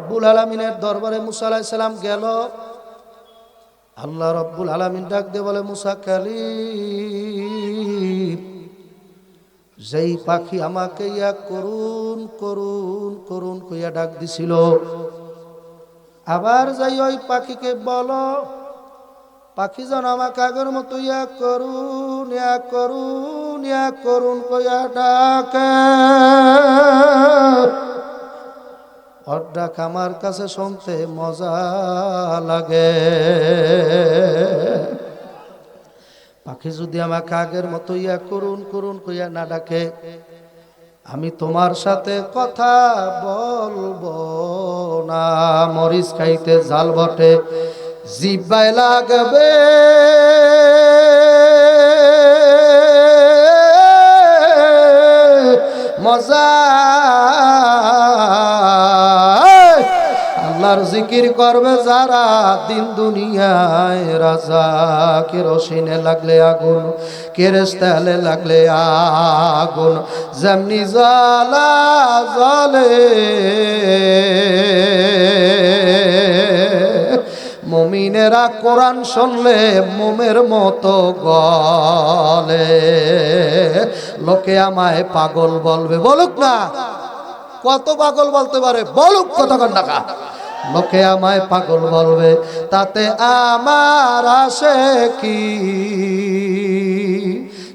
রব্বুল আলামিনের দরবারে মুসা আলাইহিস সালাম গেল। আল্লাহ রব্বুল আলামিন ডাক দিয়ে বলে, মুসা কালিম, যেই পাখি আমাকে ইয়া করুন করুন করুন কইয়া ডাক দিছিল, আবার যাই ওই পাখিকে বলো, পাখি যেন আমাকে আগের মতো ইয়া করুন ইয়া করুন ইয়া করুন কইয়া ডাকে। ওর ডাক আমার কাছে শুনতে মজা লাগে। পাখি যদি আমাকে আগের মতো ইয়া করুন করুন কইয়া না ডাকে, আমি তোমার সাথে কথা বলবো না। মরিচ খাইতে জাল বটে জিব্বায় লাগবে, মজা। আল্লাহর জিকির করবে যারা দিন দুনিয়ায় রাজা, কেরোসিনে লাগলে আগুন, কেরেস্তালে লাগলে আগুন যেমনি জ্বালা জ্বলে, মুমিনেরা কোরআন শুনলে মোমের মতো গলে। লোকে আমায় পাগল বলবে, বলুক না, কত পাগল বলতে পারে, বলুক কতক্ষণ টাকা। লোকে আমায় পাগল বলবে, তাতে আমার আসে কি?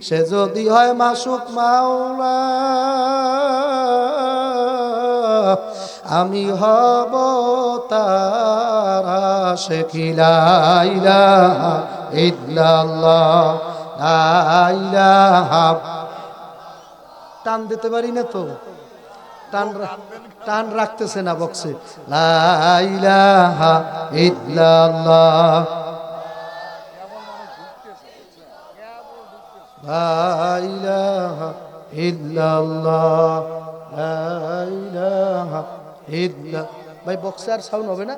সে যদি হয় মাসুক মাওলা, আমি হব তার আশিকি। লা ইলাহা ইল্লাল্লাহ, লা ইলাহা। টান দিতে পারি না তো, টান রাখতেছে না বক্সে। লা ইলাহা ইল্লাল্লাহ, লা ইলাহা ইল্লাল্লাহ, লা ইলাহা ইল্লাল্লাহ। ভাই বক্সে আর সাউন্ড হবে না?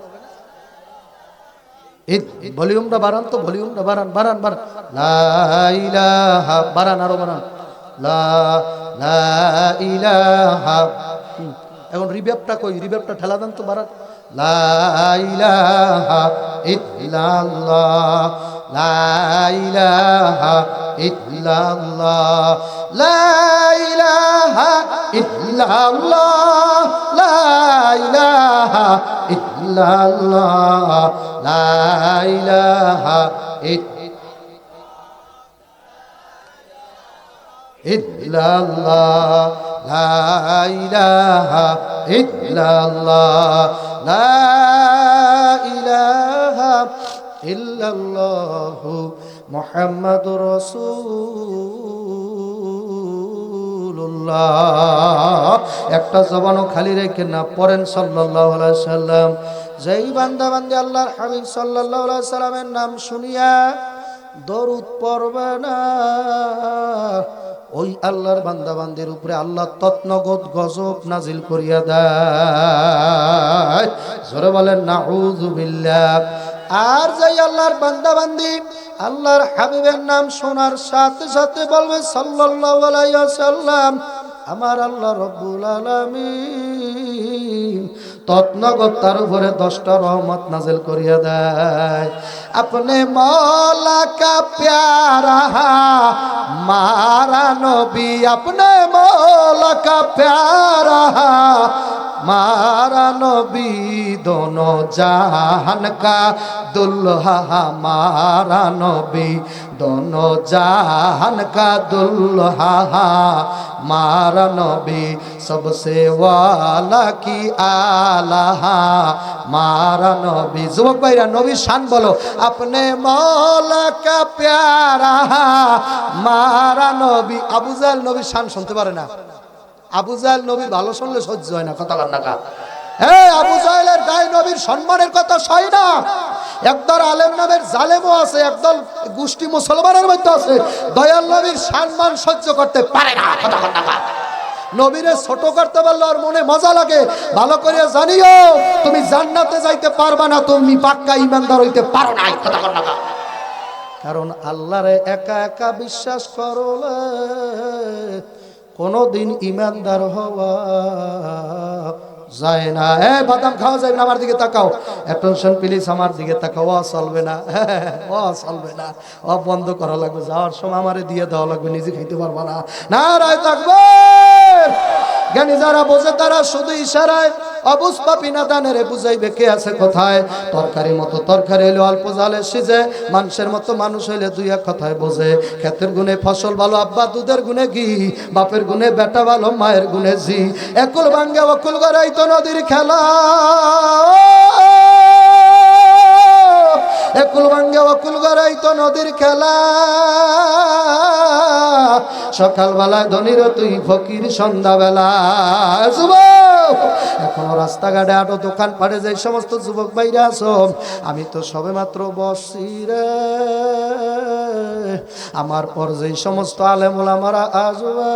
ভলিউমটা বাড়ান তো, ভলিউমটা বাড়ান বাড়ান বাড়ান। লা ইলাহা, বাড়ান আরো বাড়ান। লা ইলাহা। এখন রিভার্বটা কই? রিভার্বটা ঠেলা দেন তো, বাড়ান। লা ইলাহা ইল্লাল্লাহ, লা ইলাহা ইল্লাল্লাহ, লা ইলাহা ইল্লাল্লাহ, লা ইলাহা ইল্লাল্লাহ, লা ইলাহা ইল্লাল্লাহ, লা ইলাহা ইল্লাল্লাহ, লা ইলাহা ইল্লাল্লাহু মুহাম্মাদুর রাসূলুল্লাহ। একটা জবানও খালি রেখে না পড়েন সাল্লাল্লাহু আলাইহি সাল্লাম। যেই বান্দা বান্দি আল্লাহর হাবিব সাল্লাল্লাহু আলাইহি সাল্লামের নাম শুনিয়া দরুদ পড়বে না, ওই আল্লাহর বান্দা বান্দির উপরে আল্লাহ তৎনগত গজব নাজিল করিয়া দেয়। জোরে বলেন নাউযু বিল্লাহ। আর যাই আল্লাহর বান্দা বান্দি আল্লাহর হাবিবের নাম শোনার সাথে সাথে বলবে সাল্লাল্লাহু আলাইহি ওয়াসাল্লাম, আমার আল্লাহ রব্বুল আলামিন তৎনগত তার উপরে 10টা রহমত নাজিল করিয়া দেয়। अपने मौला का प्यारा मारा नबी, अपने मौला का प्यारा मारा नबी, दोनों जहान का दुल्हा हमारा नबी, दोनों जहान का दुल्हा मारा नबी, सबसे वाला की आला मारा नबी। जुबक भाईरा नबी शान बोलो, अपने मौला का प्यारा मारा नबी। আবু জাহেল নবী শান শুনতে পারে না। আবু জাহেল নবী ভালো শুনলে সহ্য হয় না, কথা কান্নাকা। আবু জাহেলের গায়ে নবীর সম্মানের কথা সয় না। একদল আলেম নামের জালেমও আছে, একদল গোষ্ঠী মুসলমানের মধ্যে আছে, দয়াল নবীর সম্মান সহ্য করতে পারে না, কথা কান্নাকা। নবীরে ছোট করতে পারলে আর মনে মজা লাগে। ভালো করে জানিও তুমি জান্নাতে যাইতে পারবা না, তুমি পাক্কা ঈমানদার হইতে পারো না, কথা কান্নাকা। কারণ আল্লাহরে একা একা বিশ্বাস করলে কোনদিন ঈমানদার হওয়া যায় না। বাদাম খাওয়া যাবে না, আমার দিকে তাকাও, অ্যাটেনশন প্লিজ, আমার দিকে তাকাও। চলবে না, চলবে না, বন্ধ করা লাগবে। যাওয়ার সময় আমারে দিয়ে দেওয়া লাগবে, নিজে খাইতে পারবা না। নারায়ে তাকবীর। জ্ঞানী যারা বোঝে তারা শুধু ইশারায় অবুঝ পাপী নাদানেরে বুঝাইবে কে আছে কোথায়। তরকারি মতো তরকারি হইলে অল্প জালে সিজে, মানুষের মতো মানুষ হইলে দুই এক কথায় বোঝে। ক্ষেতের গুণে ফসল ভালো, আব্বা দুধের গুণে ঘি, বাপের গুণে বেটা ভালো, মায়ের গুণে জি। একুল ভাঙ্গে অকুল গড়াই তো নদীর খেলা, একুল ভাঙ্গে অকুল গড়াই তো নদীর খেলা। সকালবেলায় ধনীর তুই ফকির সন্ধ্যাবেলা। যুবক এখনো রাস্তাঘাটে আটো দোকান পাড়ে যে সমস্ত যুবক বাইরে আছো, আমি তো সবে মাত্র বসছি রে। আমার পর যে সমস্ত আলেম ওলামারা আসবে,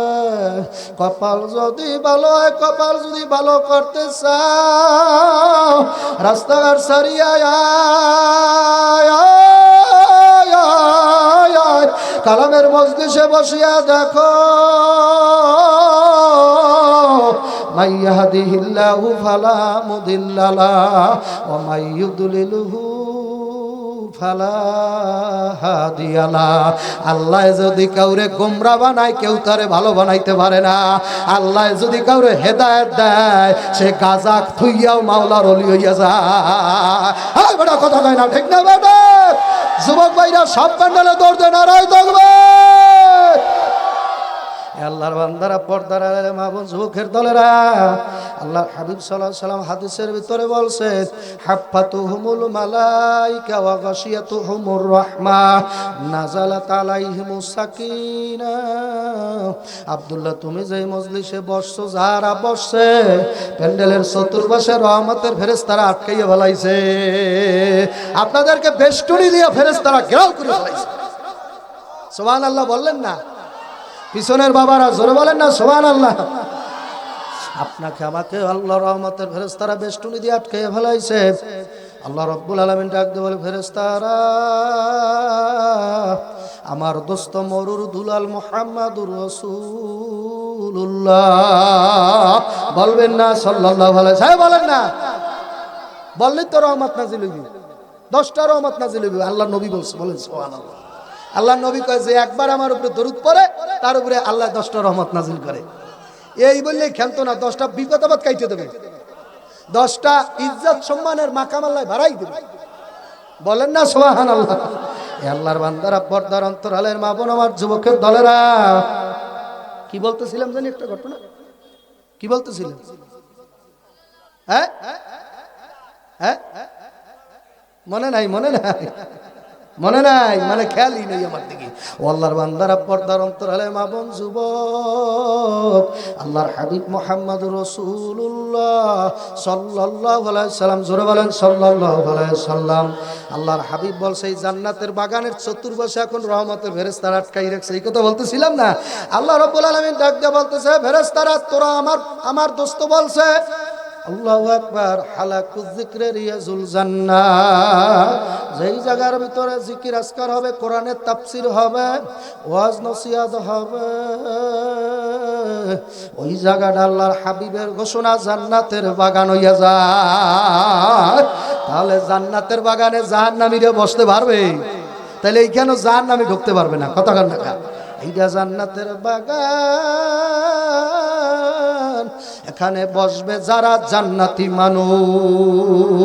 কপাল যদি ভালো হয়, কপাল যদি ভালো করতে চাও, রাস্তাঘাট সারিয়া কালামের মজলিসে বসিয়া দেখো। মাই ইয়াহদিহিল্লাহু ফালা মুদিল্লা লাহু ওয়া মাই ইউদ্লিলহু ফালা হাদিয়া লাহু। আল্লাহ যদি কাউরে গোমরা বানায়, কেউ তারে ভালো বানাইতে পারে না। আল্লাহ যদি কাউরে হেদায়েত দেয়, সে গাজা থুইয়াও মাওলার ওলি হইয়া যায়। বড় কথা কয় না, ঠিক না বেটা? যুবক ভাইরা সব প্যান্ডেলে দৌড় দেন, নারায়ে তাকবীর। আল্লাহর বান্দারা, পর্দার আড়ালে মা বোন, যুবকের দলেরা, আল্লাহর হাবিব সাল্লাল্লাহু আলাইহি ওয়াসাল্লাম হাদিসের ভিতরে বলছেন, হাফাতুহুমুল মালাইকা ওয়া গাশিয়াতুহুমুর রাহমা নাযালাত আলাইহিমুস সাকিনা। আব্দুল্লাহ, তুমি যে মজলিসে বসছো, যারা বসছে, প্যান্ডেলের চতুর্পাশে রহমতের ফেরেশতারা আটকাইয়া ফেলাইছে। আপনাদেরকে বেষ্টনী দিয়ে ফেরেশতারা ঘেরাও করে ফেলাইছে। সুবহানাল্লাহ বললেন না? পিছনের বাবারা জোরে বলেন না সুবহানাল্লাহ। আপনাকে আমাকে আল্লাহর রহমতের ফেরেশতারা বেষ্টনী দিয়ে আটকাইয়া ফেলাইছে। আল্লাহ রাব্বুল আলামিন ডাক দিয়ে বলে, ফেরেশতারা, আমার দোস্ত মরুর দুলাল মুহাম্মাদুর রাসূলুল্লাহ, বলবেন না সাল্লাল্লাহু আলাইহি ওয়াসাল্লাম? বলেন না, বললেই তো রহমত নাজিল হইবে। 10টা রহমত নাজিল হইবে, আল্লাহ নবী বলছে। বলেন সুবহানাল্লাহ। আল্লাহ নবী কয়, যে একবার আমার উপরে দরুদ পড়ে, তার উপরে আল্লাহ 10টা রহমত নাজিল করে। এই বললেই খেলতো না, 10টা বিপদ আপদ কাইতে দেবে, 10টা ইজ্জত সম্মানের মাকাম আল্লাহ বাড়াই দেবে। বলেন না সুবহানাল্লাহ। আল্লাহর বান্দারা, পর্দার অন্তরালের মা বোন, আমার যুবকের দলেরা, কি বলতেছিলাম জানি একটা ঘটনা, কি বলতেছিলাম? হ্যাঁ হ্যাঁ, মনে নাই, মনে নাই, মনে নাই, মানে খেয়ালই নেই আমার দিকে। ও আল্লাহর বান্দারা, পর্দার অন্তরালে মা বোন, যুবক, আল্লাহর হাবিব মুহাম্মদুর রাসূলুল্লাহ সাল্লাল্লাহু আলাইহি সাল্লাম, জোরে বলেন সাল্লাল্লাহু আলাইহি সাল্লাম। আল্লাহর হাবিব বলছে, এই জান্নাতের বাগানের চতুর্পাশে এখন রহমতের ফেরেশতারা আটকাই রাখছে। এই কথা বলতেছিলাম না? আল্লাহ রাব্বুল আলামিন ডাক দিয়ে বলতেছে, ফেরেশতারা, তোরা আমার দোস্ত বলছে, আল্লাহু আকবার, হালাকুয যিকরে রিয়াজুল জান্নাহ, যেই জায়গার ভিতরে জিকির আজকার হবে, কোরআনের তাফসীর হবে, ওয়াজ নসিহত হবে, ওই জায়গাটা আল্লাহর হাবিবের ঘোষণা জান্নাতের বাগান হইয়া যায়। তাহলে জান্নাতের বাগানে জাহান্নামীরা বসতে পারবে? তাহলে এইখানে জাহান্নামী ঢুকতে পারবে না। কথা কান না, এইটা জান্নাতের বাগান, এখানে বসবে যারা জান্নাতি মানুষ।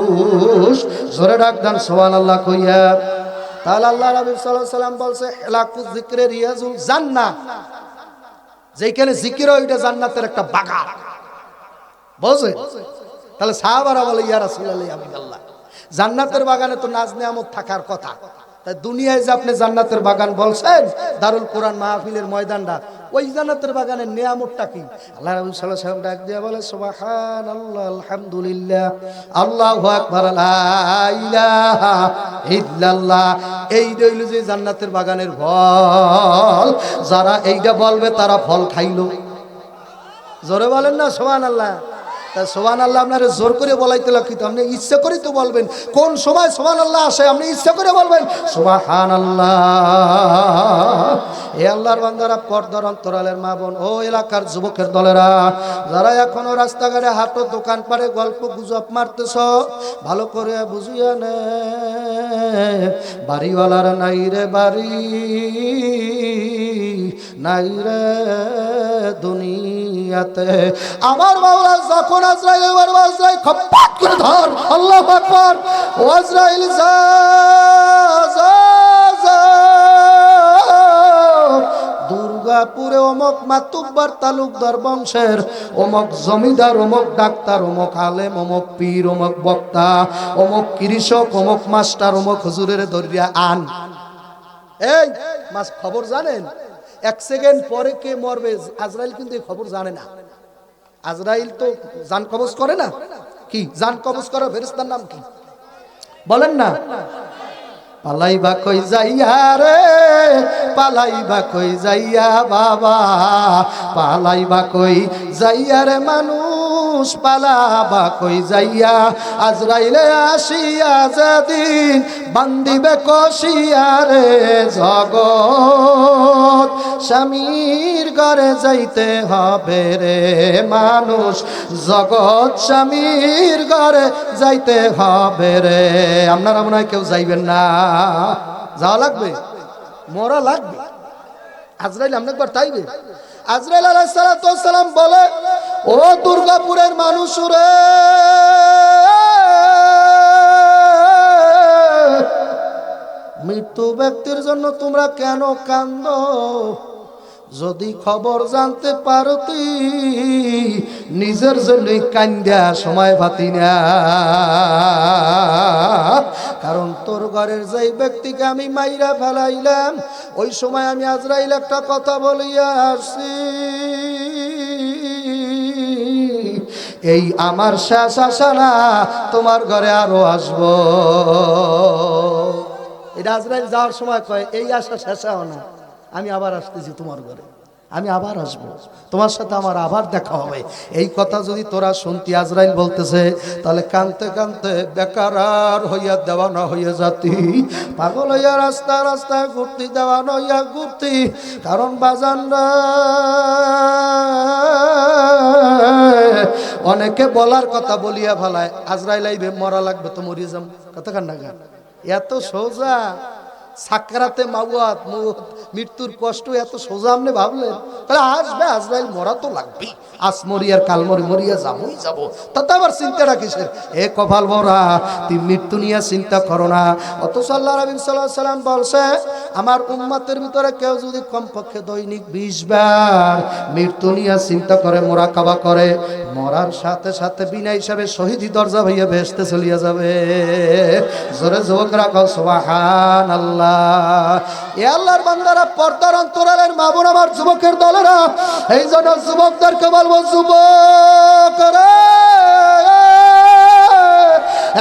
জোরে ডাক দেন সুবহানাল্লাহ কইয়া। তাহলে আল্লাহ রাব্বুল সাল্লাল্লাহু আলাইহি সাল্লাম বলছে, হালাকুয যিকরে রিয়াজুল জান্নাহ, যেখানে জিকির হয় ওইটা জান্নাতের একটা বাগান। বুঝে? তাহলে সাহাবারা বলে, ইয়া রাসূলুল্লাহ, ইয়া হাবিবাল্লাহ, জান্নাতের বাগানে তো নাজ নেয়ামত থাকার কথা, তাই দুনিয়ায় যে আপনি জান্নাতের বাগান বলছেন, দারুল কোরআন মাহফিলের ময়দানটা, ওই জান্নাতের বাগানের নিয়ামতটা কি? আল্লাহ রাব্বুল সাল্লাল্লাহু আলাইহি ওয়াসাল্লাম ডাক দিয়ে বলে, সুবহানাল্লাহ, আলহামদুলিল্লাহ, আল্লাহু আকবার, লা ইলাহা ইল্লাল্লাহ। এই রইল যে জান্নাতের বাগানের ফল, যারা এইটা বলবে তারা ফল খাইলো। জোরে বলেন না সুবহানাল্লাহ। তা সুবহানাল্লাহ আপনারে জোর করে বলাইতে লক্ষিত, আপনি ইচ্ছা করে তো বলবেন। কোন সময় সুবহানাল্লাহ আসে আপনি ইচ্ছা করে বলবেন সুবহানাল্লাহ। এ আল্লাহর বান্দারা, পর্দার অন্তরালের মা বোন, ও এলাকার যুবকের দলেরা, যারা এখনো রাস্তাঘাটে হাঁটো, দোকান পারে গল্প গুজব মারতেছ, ভালো করে বুঝিয়ে নে, বাড়িওয়ালার নাই রে বাড়ি, নাই রে দুনিয়াতে। আমার মাওলা যখন আজরাইল এবার আজরাইল খপ্পাত করে ধর, আল্লাহু আকবার, ও আজরাইল যা যা যা, দুর্গাপুরে অমক মাতুব্বার তালুকদার বংশের অমক জমিদার, অমক ডাক্তার, অমক আলেম, অমক পীর, অমক বক্তা, অমক কৃষক, অমক মাস্টার, অমক হুজুরের দরিয়া আন। এই মাস খবর জানেন? এক সেকেন্ড পরে কে মরবে আজরাইল কিন্তু এই খবর জানে না। আজরাইল তো জান কবজ করে না। কি জান কবজ করা ফেরেশতার নাম কি বলেন না? পালাইবা কই যাইয়া রে, পালাইবা কই যাইয়া বাবা, পালাইবা কই যাইয়া রে মানুষ, পালাবা কই যাইয়া, আজরাইলে আসিয়া যেদিন বান্দিবে কষিয়া রে, জগৎ স্বামীর ঘরে যাইতে হবে রে মানুষ, জগৎ স্বামীর ঘরে যাইতে হবে রে। আপনারা মনে হয় কেউ যাইবেন না, যাওয়া লাগবে, মরা লাগবে। আজরাইল আপনি একবার তাইবে। আজরাইল আলাইহিস সালাম বলে, ও দুর্গাপুরের মানুষ রে, মৃত্যু ব্যক্তির জন্য তোমরা কেন কান্দো? যদি খবর জানতে পারতি নিজের জন্যই কান্দা সময় পাতি না। কারণ তোর ঘরের যেই ব্যক্তিকে আমি মাইরা ফেলাইলাম, ওই সময় আমি আজরাইল একটা কথা বলিয়া আসছি, এই আমার শেষ আশা না, তোমার ঘরে আরো আসবো। এটা আজরাইল যাওয়ার সময় কয়, এই আশা শেষ হয় না, আমি আবার আসতেছি তোমার ঘরে, আমি আবার আসবো, তোমার সাথে আমার আবার দেখা হবে। এই কথা যদি তোরা শুনতি, আজরাইল বলতেছে, তাহলে কানতে কানতে বেকার হইয়া দেওয়ানো হইয়া যাতি, পাগল হইয়া রাস্তায় রাস্তায় ঘুরতি, দেওয়ানো হইয়া ঘুরতি। কারণ বাজানরা অনেকে বলার কথা বলিয়া ফেলায়, আজরাইল আইবে, মরা লাগবে তো মরিয়ে যাম, কথা কান না গান, এত সোজা। সাকরাতে মাওয়াত, মৃত্যুর কষ্ট এত সোজা আপনি ভাবলেন? তাহলে আসবে আজরাইল, মরা তো লাগবেই, আজ মরি আর কাল মরি, মরিয়া যাবই যাব, তাতে আবার চিন্তাটা কিসের? এ কপাল ভরা, তুই মৃত্যু নিয়ে চিন্তা করো না। অথচ আল্লাহ নবী সাল্লাল্লাহু আলাইহি সাল্লাম বলছে, আমার উম্মতের ভিতরে কেউ যদি কমপক্ষে দৈনিক 20 বার মৃত্যু নিয়ে চিন্তা করে, মোরাকাবা করে, মরার সাথে সাথে বিনা হিসাবে শহীদি দরজা হইয়া বেহেশতে চলিয়া যাবে। জোরে যুবকরা কও সুবহানাল্লাহ। এ আল্লাহর বান্দারা, পর্দার অন্তরালের মা বোন, আমার যুবকের দলেরা, এই জন্য যুবকদেরকে বলবো, যুবক রে,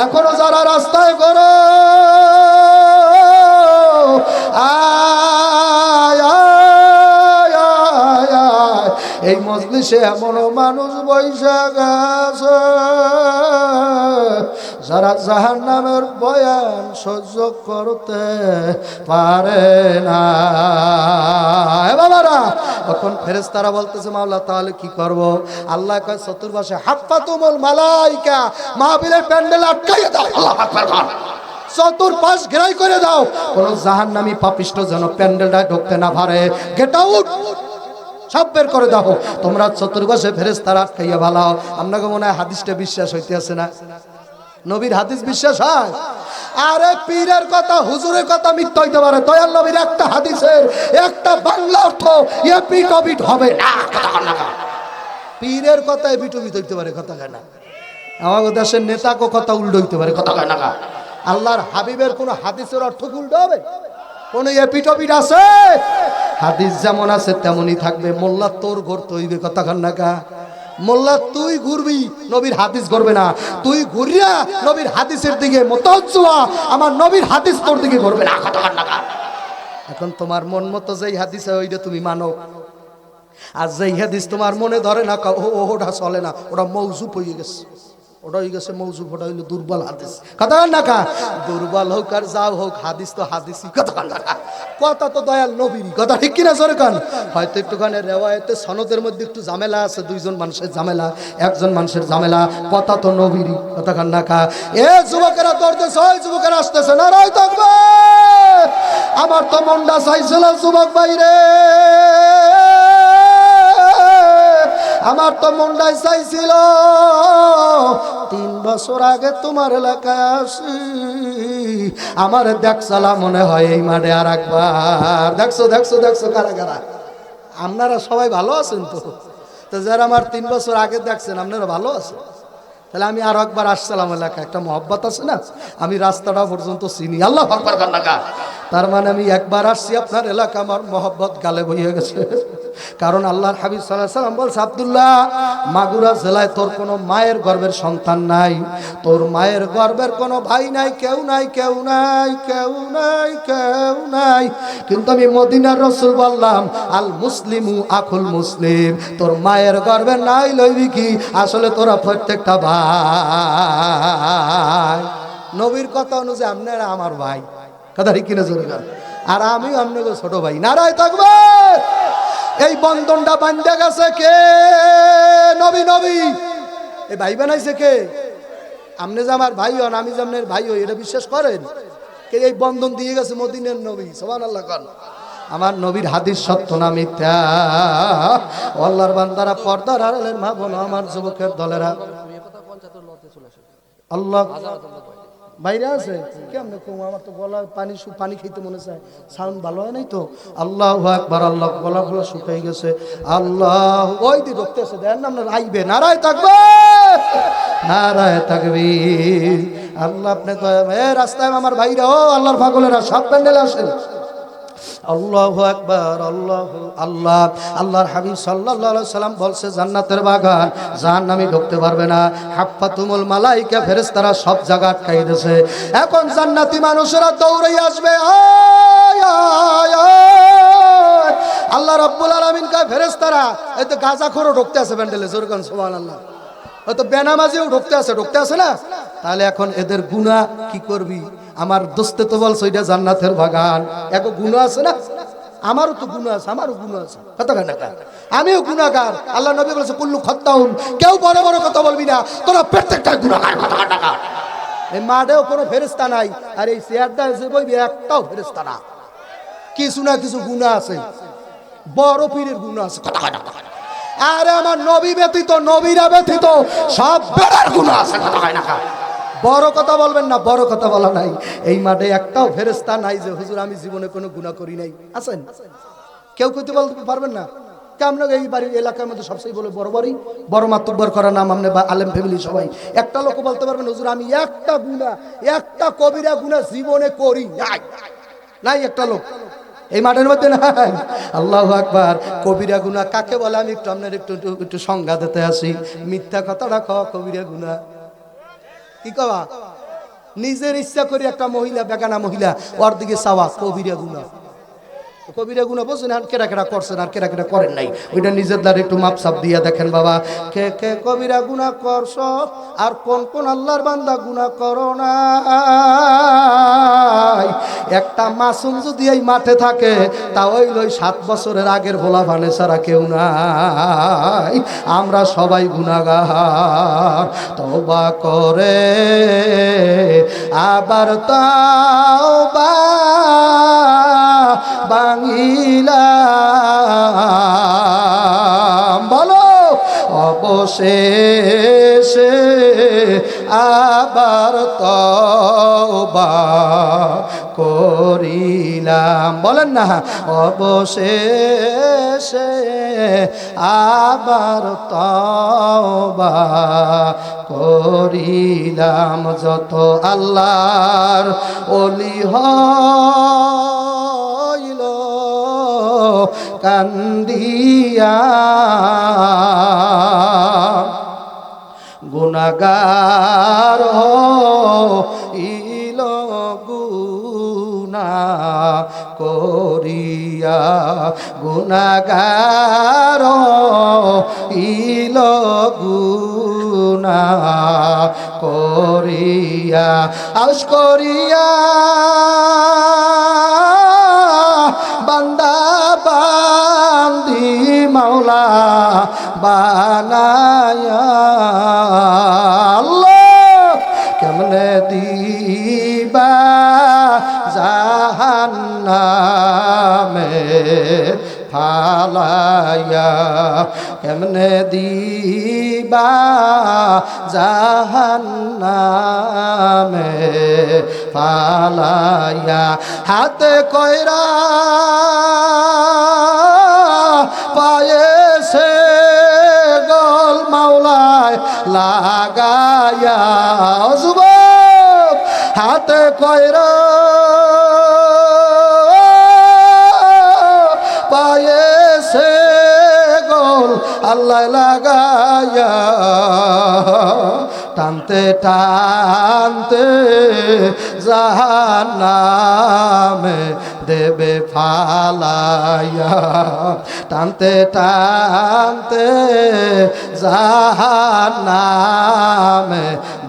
এখনো যারা রাস্তায় করো, এই মজলিসে এমন মানুষ বৈশাখ আছে যারা জাহান্নামের বয়ান সহ্য করতে পারে না। বাবারা, তখন ফেরেশতারা বলতেছে, মাওলা তাহলে কি করব? আল্লাহ কয়, চতুর্পাশে হাফাতুমুল মালাইকা, মাহফিলের প্যান্ডেল আটকাইয়া দাও, আল্লাহু আকবার, চতুর্পাশ ঘেরাই করে দাও, কোন জাহান্নামী পাপিষ্ট যেন প্যান্ডেলটা ঢুকতে না পারে। গেট আউট, সব বের করে দাও। তোমরা চতুর্পাশে ফেরেশতারা আটকাইয়া ভালাও। আপনাকে মনে হয় হাদিসটা বিশ্বাস হইতে আছে না? নবীর হাদিস বিশ্বাস হয়? আরে পীরের কথা, হুজুরের কথা মিথ্যা হইতে পারে, দয়াল নবীর একটা হাদিসের একটা বাংলা অর্থ এপিটবিট হবে না। পীরের কথা এপিটবিট হইতে পারে, কথা কয় না। আমাদের দেশের নেতাকে কথা উল্টো হইতে পারে, কথা কয় না। আল্লাহর হাবিবের কোন হাদিসের অর্থ কি উল্টো হবে? কোন এপিটবিট আছে? হাদিস যেমন আছে তেমনই থাকবে। মোল্লা তোর ঘর তৈবে, কথা কয় না। মোল্লা তুই ঘুরবি, নবীর হাদিস করবে না। তুই ঘুরিয়া নবীর হাদিসের দিকে মুতাওয়াজ্জিহ, আমার নবীর হাদিস তোর দিকে করবে না। এখন তোমার মন মতো যেই হাদিস হয় ওইটা তুমি মানো। আর যেই হাদিস তোমার মনে ধরে না, ওটা চলে না, ওটা মৌজুব হয়ে গেছে, ওটা হয়ে গেছে মৌজুব, ওটা হইলো দুর্বল হাদিস। কথা না কা, দুর্বল হোক আর যাও হোক, হাদিস তো হাদিসই। কথা না কা, কথা তো দয়াল নবীর কথা, ঠিক কিনা জোরে কান? হয়তো একটুখানি রেওয়ায়েতে সনদের মধ্যে একটু ঝামেলা আছে, দুইজন মানুষের ঝামেলা, একজন মানুষের ঝামেলা, কথা তো নবীর কথা। কান না কা, এ যুবকেরা দৌড়তেছে, ওই যুবকেরা আসতেছে না, রাই থাকবে। আমার তো মনটা চাইছিল যুবক বাইরে, আমার তো মনটাই চাইছিল 3 বছর আগে তোমার এলাকায় আসি, আমার দেখছালা মনে হয় এই মাঠে আর একবার। দেখছো দেখছো দেখছো কারা কারা? আপনারা সবাই ভালো আছেন তো? তো যারা আমার 3 বছর আগে দেখছেন আপনারা ভালো আছেন? তাহলে আমি আর একবার আসছিলাম এলাকায়, একটা মহব্বত আছে না, আমি রাস্তাটা পর্যন্ত চিনি। আল্লাহ আকবার কান্না কা, তার মানে আমি একবার আসছি আপনার এলাকা, আমার মহব্বত গালে বইয়ে গেছে। কারণ আল্লাহর হাবিব সাল্লাল্লাহু আলাইহি সাল্লাম বলছে, আব্দুল্লাহ, মাগুরা জেলায় তোর কোনো মায়ের গর্ভের সন্তান নাই, তোর মায়ের গর্ভের কোনো ভাই নাই, কেউ নাই, কেউ নাই, কেউ নাই, কেউ নাই। কিন্তু আমি মদিনার রাসূল বললাম, আল মুসলিমু আখুল মুসলিম, তোর মায়ের গর্ভের নাই লইবি কি, আসলে তোরা প্রত্যেকটা ভাই। নবীর কথা অনুযায়ী আপনারা আমার ভাই, কথা ঠিক কিনা জোরে বলেন? আর আমিও আপনাকে ছোট ভাই। নারায় থাকবে। এই বন্ধনটা বান্ধা গেছে কে? নবী। নবী এই ভাই বানাইছে কে? আপনি যে আমার ভাই হন, আমি যে আপনার ভাই হই, এটা বিশ্বাস করেন? কে এই বন্ধন দিয়ে গেছে? মদিনার নবী। সুবহানাল্লাহ খান। আমার নবীর হাদিস সত্য না মিথ্যা? আল্লাহর বান্দারা, পর্দার আড়ালের মা বোন, আমার যুবকের দলেরা, আল্লাহ বাইরে আছে কেমন? আমার তো গলা পানি খেতে মনে চায়, সাউন্ড ভালো হয় নাই তো। আল্লাহু আকবার, আল্লাহ গলা ফলা শুকাই গেছে। আল্লাহ ওই দি ঢুকতেছে, দেন না আপনার আইবে। নারায় থাকবে, নারায় থাকবি। আল্লাহ আপনি তো রাস্তায় আমার ভাইরা, ও আল্লাহর পাগলেরা, সব প্যান্ডেলে আসেন। আল্লাহু আকবার, আল্লাহু আল্লাহ। আল্লাহর হাবিব সাল্লাল্লাহু আলাইহি সাল্লাম বলছে, জান্নাতের বাগান জাহান্নামী ঢুকতে পারবে না। হাফাতুমুল মালাইকা, ফেরেশতারা সব জায়গা আটকাই দিয়েছে। এখন জান্নাতি মানুষেরা দৌড়ে আসবে, আল্লাহ রাব্বুল আলামিন কা ফেরেশতারা, এই তো গাঁজাখোরও ঢুকতে আছে প্যান্ডেলে, জোরে কোন সুবহানাল্লাহ। হয়তো বেনামাজিও ঢুকতে আছে না? তাহলে এখন এদের গুনাহ কি করবি? আমার দোস্তে তো বলছে ওইটা জান্নাতের বাগান, এক গুনাহ আছে না? আমারও তো গুনাহ আছে, আমারও গুনাহ আছে, কথা কেন? আমিও গুনাহগার। আল্লাহ নবী বলেছে, কুল্লু খাত্তাউন, কেউ বড় বড় কথা বলবি না, তোরা প্রত্যেকটা গুনাহগার। কথা কাটা, এই মাঠেও কোনো ফেরেশতা নাই, আর এই চেয়ারটা এসে বইবি, একটাও ফেরেশতা না। কিছু না কিছু গুনাহ আছে, বড় পীরের গুনাহ আছে। কথা কাটা, আরে আমার নবী ব্যতীত, নবীরা ব্যতীত সব বেড়ার গুনাহ আছে। কথা হয় না? বড় কথা বলবেন না, বড় কথা বলা নাই। এই মাঠে একটাও ফেরেশতা নাই যে হুজুর আমি জীবনে কোনো গুনাহ করি নাই। আছেন? কেউ কইতে বলতে পারবেন না? কেমন? এই বাড়ির এলাকার মধ্যে সবচেয়ে বলে বড় মাতব্বর করা নাম আমনে বা আলেম ফ্যামিলি সবাই, একটা লোক বলতে পারবেন হুজুর আমি একটা গুনাহ, একটা কবিরা গুনাহ জীবনে করি নাই? নাই একটা লোক এই মাঠের মধ্যে নাই। আল্লাহু আকবার। কবিরা গুনাহ কাকে বলে আমি একটু আপনার একটু সংজ্ঞা দিতে আসি। মিথ্যা কথাটা কওয়া কবিরা গুনাহ। কি কওয়া? নিজের ইচ্ছা করে একটা মহিলা, বেগানা মহিলা, ওর দিকে চাওয়া কবিরা গুনাহ। কবিরা গুনাহ বোঝেন? আর কেরা কেরা করছেন আর কেরা কেরা করেন নাই, ওইটা নিজের দ্বারা একটু মাপসাপ দিয়া দেখেন বাবা, কে কে কবিরা গুনাহ করছ আর কোন কোন আল্লাহর বান্দা গুনাহ করো না। একটা মাসুম যদি এই মাঠে থাকে, তা হইল 7 বছরের আগের ভোলা ভানে ছাড়া কেউ নাই। আমরা সবাই গুনাহগার। তওবা করে আবার তওবা বাঙিলাম, বলো অবশেষে আবার তওবা করিলাম। বলেন না, অবশেষে আবার তওবা করিলাম। যত আল্লাহর ওলি হইল কান্দিয়া, গুনাহগার হইল গুনাহ করিয়া। করিয়া গুনাহগার ইল গুনাহ করিয়া আউশ করিয়া বান্দা বান্দি মাওলা বানায়া আল্লাহ কেমনে দিবা জাহান্নামে ফালায়া কেমনে দিবা জাহান্নামে ফালায়া হাতে কইরা পায়েছে গোল মাওলায় লাগায়া যুবক হাতে কইরা পায়েছে গোল আল্লাহ লাগায়া টানতে টানতে জাহান্নামে দেবে ফালায়া টানতে টানতে জাহান্নামে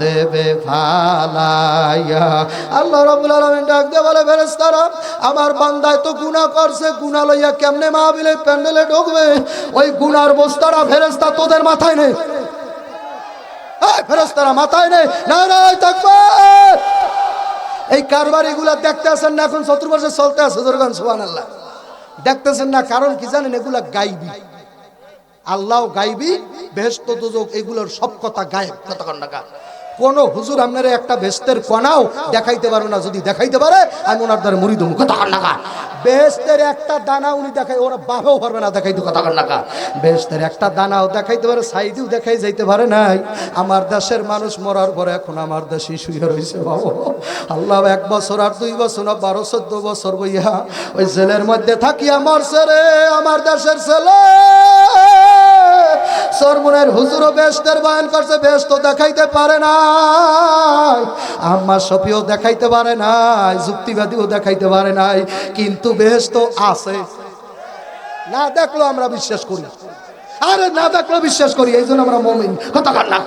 দেবে ফালায়া আল্লাহ রাব্বুল আলামিন ডাক দিয়ে বলে ফেরেশতারা আমার বান্দায় তো গুনাহ করছে গুনাহ লইয়া কেমনে মাহফিলে প্যান্ডেলে ঢুকবে ওই গুনার বস্তারা ফেরেশতা তোদের মাথায় নেই ফেরেশতারা মাথায় নেই নারায়ে তাকবীর এই কারবারিগুলা দেখতে আছেন না এখন 70 বছর চলতে আছে দরগান সুবহানাল্লাহ দেখতেছেন না কারণ কি জানেন এগুলা গায়বী আল্লাহ গায়বী বেহেশত দোজখ এগুলোর সব কথা গায়েব কথা কন না কোন হুজুর আপনারে একটা বেহেশতের কোনাও দেখাইতে পারো না যদি দেখাইতে পারে আমি ওনার দ্বারা মুরিদ হবো কথা কন না বেহেশতের একটা দানা উনি দেখাই ওরা বাবাও পারবে না দেখাইতে কথা কন না বেহেশতের একটা দানাও দেখাইতে পারে সাইদিও দেখাই যাইতে পারে নাই আমার দেশের মানুষ মরার পরে এখন আমার দেশে শুয়ে রয়েছে বাবা আল্লাহ 1 বছর আর 2 বছর না 12-14 বছর বইয়া ওই জেলের মধ্যে থাকিয়া মরছে রে আমার দেশের ছেলে সরমনের হুজুরও বেহেশতের বয়ান করছে বেহেশত দেখাইতে পারে না আম্মা শফিও দেখাইতে পারে নাই যুক্তিবাদীও দেখাইতে পারে নাই কিন্তু বেহেশত আছে না দেখলো আমরা বিশ্বাস করি আরে না দেখলো বিশ্বাস করি এইজন্য আমরা মুমিন কথা বল না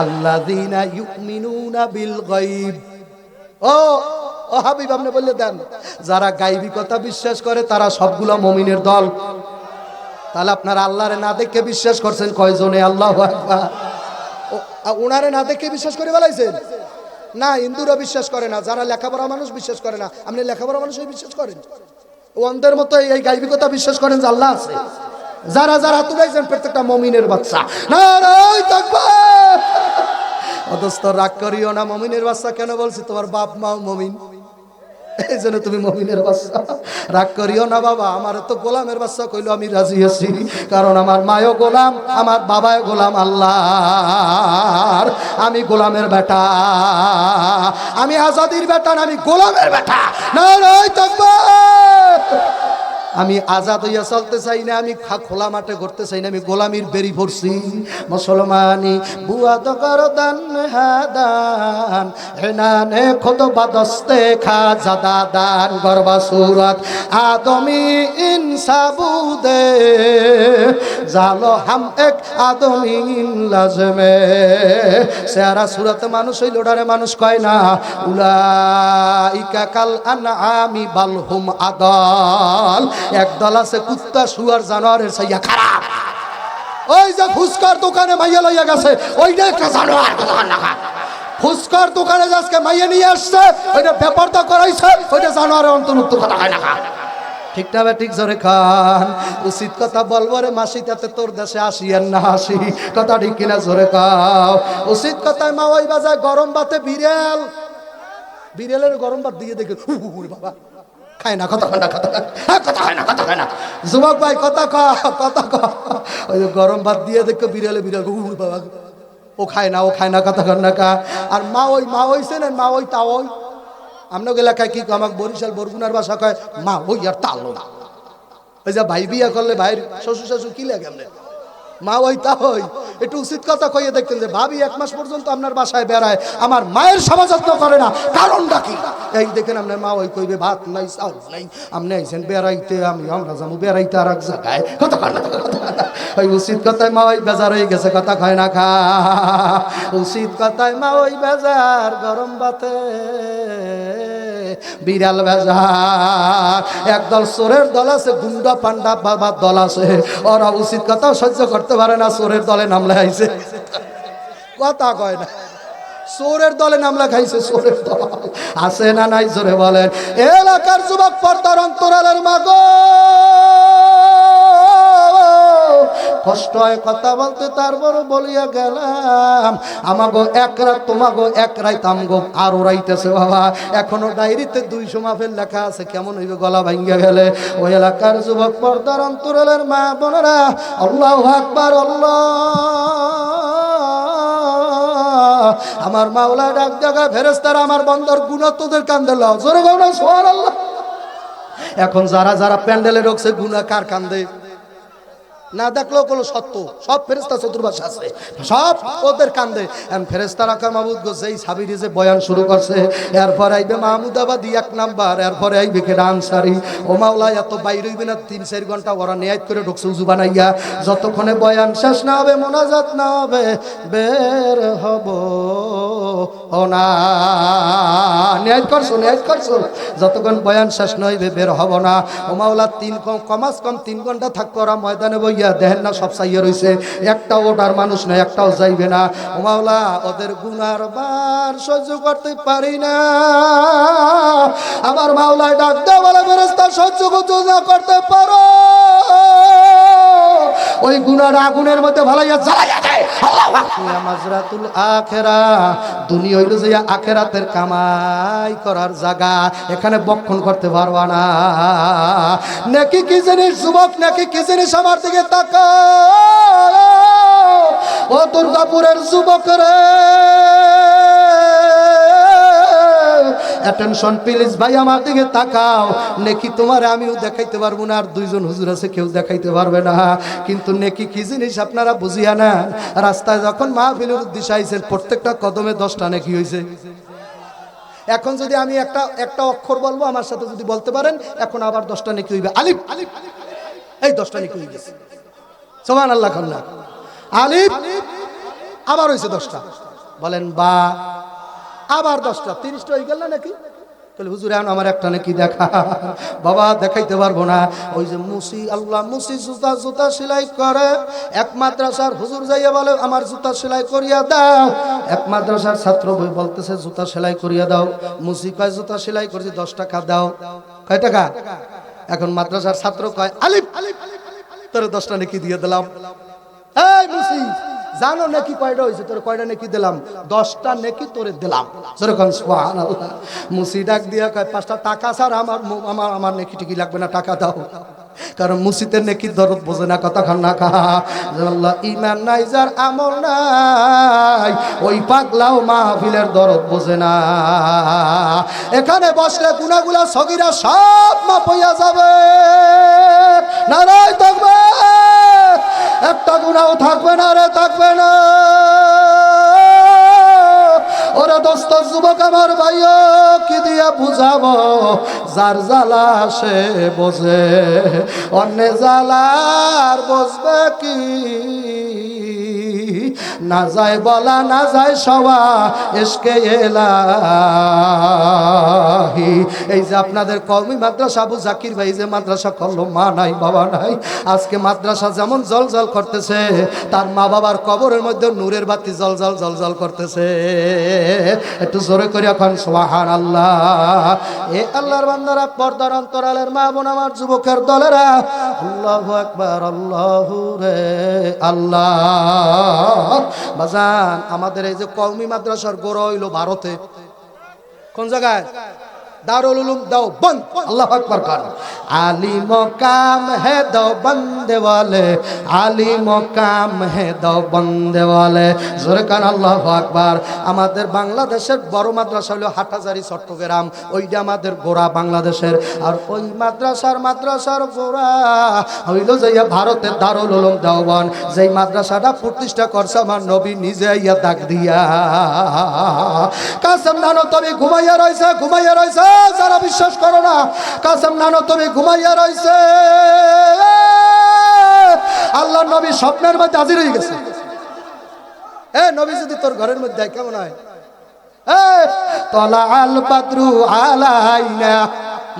আল্লাযীনা ইউমিনুনা বিল গায়ব ও হাবিব আপনি বললে দেন যারা গায়বী কথা বিশ্বাস করে তারা সবগুলা মুমিনের দল তাহলে আপনারা আল্লাহরে না দেখে বিশ্বাস করছেন কয়জনে আল্লাহু আকবার ওনারে না দেখে বিশ্বাস করে বলাইছেন না হিন্দুরা বিশ্বাস করে না যারা লেখাপড়া মানুষ বিশ্বাস করে না আপনি লেখাপড়া মানুষই বিশ্বাস করেন ওদের মতো এই গায়বী কথা বিশ্বাস করেন যে আল্লাহ আছে যারা যারা তুলাইছেন প্রত্যেকটা মুমিনের বাচ্চা নারায়ে তাকবীর অদস্ত রাগ করিও না মুমিনের বাচ্চা কেন বলছি তোমার বাপ মা মুমিন এই জন্য তুমি মুমিনের বাচ্চা রাগ করিও না বাবা আমার তো গোলামের বাচ্চা কইলো আমি রাজি আছি কারণ আমার মায়ও গোলাম আমার বাবাও গোলাম আল্লাহর আমি গোলামের বেটা আমি আজাদির বেটা না আমি গোলামের বেটা নারায়ে তাকবীর আমি আজাদ হইয়া চলতে চাই না আমি খোলা মাঠে ঘুরতে চাই না আমি গোলামির বেরি পড়ছি মুসলমানি বুয়া তো করো দান হাদান হেনানে খুতবা দস্তে খা জাদা দান গরবা সুরত আদমি ইনসাবুদে জালো হাম এক আদমি লাজমে সেরা সুরত মানুষ হইল ওটারে মানুষ কয় না উলাইকা কাল আনআমি বালহুম আদাল একদল আছে কুত্তা শুয়ার জানোয়ারের ছাইয়া খারাপ ওই যে ফুসকার দোকানে মাইয়া লইয়া গেছে ওইটা একটা জানোয়ার কথা না ফুসকার দোকানে আজকে মাইয়া নিয়ে আসছে ওইটা ব্যাপারটা করাইছে ওইটা জানোয়ারের অন্তর্ভুক্ত কথা হয় না ঠিক না ঠিক জোরে খান উচিত কথা বলবো রে মাসি তাতে তোর দেশে আসি আর না আসি কথা ঠিক কিনা জোরে খাও উচিত কথায় মা ওই বাজায় গরম ভাতে বিড়ালের গরম ভাত দিয়ে দেখে বাবা খায় না কথা না কথা কথা হয় না কথা হয় না যুবক ভাই কথা ওই গরম ভাত দিয়ে দেখো বিড়াল বাবা ও খায় না কথা না কা আর মা ওইছে না মা ওই তা ওই আপনাকে এলাকায় কি আমাকে বরিশাল বরগুনার ভাষা কয় মা ওই আর তালো না ওই যে ভাই বিয়া করলে ভাইয়ের শ্বশুর কি লাগে আপনার মা ওই তা হই একটু উচিত কথা কইয়ে দেখতেন যে ভাবি 1 মাস পর্যন্ত আপনার বাসায় বেড়ায়, আমার মায়ের সেবা যত্ন করে না, কারণটা কি? এই দেখেন আপনার মা ওই কইবে ভাত নাই চাল নাই, আপনি আইছেন বেড়াইতে, আমরা যাবো বেড়াইতে আর এক জায়গায়, কথা কয় না, ওই উচিত কথায় মা ওই বেজার হয়ে গেছে, কথা কয় না খা উচিত কথায় মা ওই বেজার, গরম ভাতে বিড়াল বেজার। একদল চোরের দল আছে, গুন্ডা পান্ডা বাবার দল আছে, ওরা উচিত কথা সহ্য করতে পারে না, চোরের দলে নামলে আইছে, কথা কয় না, চোরের দলে নামলা খাইছে, চোরের দল আছে না নাই জোরে বলেন। এলাকার যুবক পর্দার অন্তরালের মাগো, কষ্ট হয় কথা বলতে, তারপর বলিয়া গেলাম আমাগো এক রাত, তোমাগো এক রাত, আমগো আরো রাইতেছে বাবা, এখনো ডায়েরিতে 200 মাফের লেখা আছে, কেমন হইবে গলা ভাঙ্গা গেলে। ওই এলাকার যুবক পর্দার অন্তরালের মা বোনেরা, আল্লাহু আকবার, আল্লাহ আমার মাওলা ডাক জায়গা ফেরেশতারা, আমার বন্দর গুনাহ তোদের কান্দে লাও, জোরে গাও না সুবহানাল্লাহ। এখন যারা যারা প্যান্ডেলে ঢুকছে, গুনাহ কার কান্দে না দেখলেও কোনো সত্য, সব ফেরেশতা চতুর্পাশে আছে, সব ওদের কান্দে। ফেরেশতারা কয় মাহমুদ গো, যেই সাবিরি যে বয়ান শুরু করছে, এরপর আইবে মাহমুদাবাদী 1 নাম্বার, এরপরে আইবে কে আনসারি। ও মাওলা এত বাইরে হইবে না, 3-4 ঘন্টা ওরা নিয়াত করে ঢুকছে উজু বানাইয়া, যতক্ষণে বয়ান শেষ না হবে, মোনাজাত না হবে, বের হব ও না। নিয়াত করছো, যতক্ষণ বয়ান শেষ না হইবে বের হব না। ও মাওলা কমাস কম 3 ঘন্টা থাকবো ওরা ময়দানে বইয়া, দেখেন না সব চাইয়া রইছে, একটাও ওটার মানুষ না, একটাও যাইবে না। ও মাওলা ওদের গুনার বার সহ্য করতে পারি না, আমার মাওলা ডাক দাও, বলে ফেরেশতা সহ্য করতে পারো, ওই গুনার আগুনের মধ্যে ভালাইয়া জ্বালাইয়া দেয়। আল্লাহু আকবার। মাজরাতুল আখিরা, দুনিয়া হইল যে আখিরাতের কামাই করার জায়গা, এখানে বক্ষণ করতে পারবা না। নাকি কি জিনিস যুবক, নাকি কি জিনিস, আমার দিকে তাকাও ও দুর্গাপুরের যুবক রে, অ্যাটেনশন প্লিজ ভাই, আমার দিকে তাকাও। নেকি তোমার আমিও দেখাইতে পারবো না, আর 2 জন হুজুর আছে, কেউ দেখাইতে পারবে না, কিন্তু নেকি কি জিনিস আপনারা বুঝিয়া না। রাস্তায় যখন মাহফিলের উদ্দেশ্যে আইছেন, প্রত্যেকটা কদমে 10টা নেকি হয়েছে। এখন যদি আমি একটা অক্ষর বলবো, আমার সাথে যদি বলতে পারেন, এখন আবার 10টা নেকি হইবে, আলিফ, এই 10টা নেকি হয়ে গেছে, সুবহানাল্লাহ। খান্না আলিফ, আবার হয়েছে 10টা, বলেন বা, আবার 10টা, 30টা হয়ে গেল না নাকি? তাহলে হুজুর এখন আমার একটা নাকি দেখা, বাবা দেখাইতে পারবো না। ওই যে মুসি, আল্লাহ মুসি জুতা সেলাই করে, এক মাদ্রাসার হুজুর যাইয়া বলে আমার জুতা সেলাই করিয়া দাও, এক মাদ্রাসার ছাত্র বই বলতেছে জুতা সেলাই করিয়া দাও, মুসি কয় জুতা সেলাই করছি 10 টাকা দাও, কয় টাকা? এখন মাদ্রাসার ছাত্র কয় আলিফ, তোরে 10টা নাকি দিয়ে দিলাম। এই মুসি, জানো নাকি কয়টা হয়েছে, তোর কয়টা নাকি দিলাম? 10টা নাকি তোরে দিলাম, যেরকম সুবহানাল্লাহ। মুসি ডাক দিয়া কয় 5টা টাকা স্যার, আমার নাকি টিকি লাগবে না, টাকা দাও। কারণ মুসিদের নাকি দরদ বোঝে না, কথা খান না খা। আল্লাহ ঈমান নাই যার, আমল নাই, ওই পাগলাও মাহফিলের দরদ বোঝে না। এখানে বসলে গুনাহগুলা সগীরা সব মাফ হইয়া যাবে, নারায় থাকবে, একটা গুনাহ থাকবে না রে, থাকবে না। ওরে দোস্ত যুবক আমার ভাইও, কি দিয়া বুঝাবো, যার জ্বালা সে বোঝে, অন্য জ্বালার বুঝবে কি? না যায় বলা, না যায় সওয়া, ইশকে ইলাহি। এই যে আপনাদের কওমি মাদ্রাসা, আবু জাকির ভাই যে মাদ্রাসা করলো, মা নাই বাবা নাই, আজকে মাদ্রাসা যেমন জলজল করতেছে, তার মা বাবার কবরের মধ্যে নূরের বাতি জলজল জলজল করতেছে। একটু জোরে করে এখন সুবহানাল্লাহ। এ আল্লাহর বান্দারা, পর্দার অন্তরালের মা বোন, আমার যুবকের দলেরা, আল্লাহু আকবার, আল্লাহু রে আল্লাহ। বাজান, আমাদের এই যে কওমি মাদ্রাসার গোড়া হইল ভারতে, কোন জায়গায়? दारुल उलूम देवबंद अल्लाह अकबर खान आली मकाम है देवबंद वाले आली मकाम है देवबंद वाले जोरे कान अल्लाह अकबर আমাদের বাংলাদেশের বড় মাদ্রাসা হলো হাটহাজারী চট্টগ্রাম ওইটা আমাদের গোড়া বাংলাদেশের আর ওই মাদ্রাসার গোড়া হইল যাইয়া ভারতের দারুল উলুম দেওবন্দ যেই মাদ্রাসাটা প্রতিষ্ঠা করছে আমার নবী নিজে আইয়া ডাক দিয়া কাসম নানো তুমি ঘুমাইয়া রইছে যারা বিশ্বাস করো না কাসম নানো তুমি ঘুমাইয়া রইছে আল্লাহর নবী স্বপ্নের মধ্যে হাজির হয়ে গেছে এ নবী যদি তোর ঘরের মধ্যে কেমন হয় এ তলা আল বাদরু আলাইনা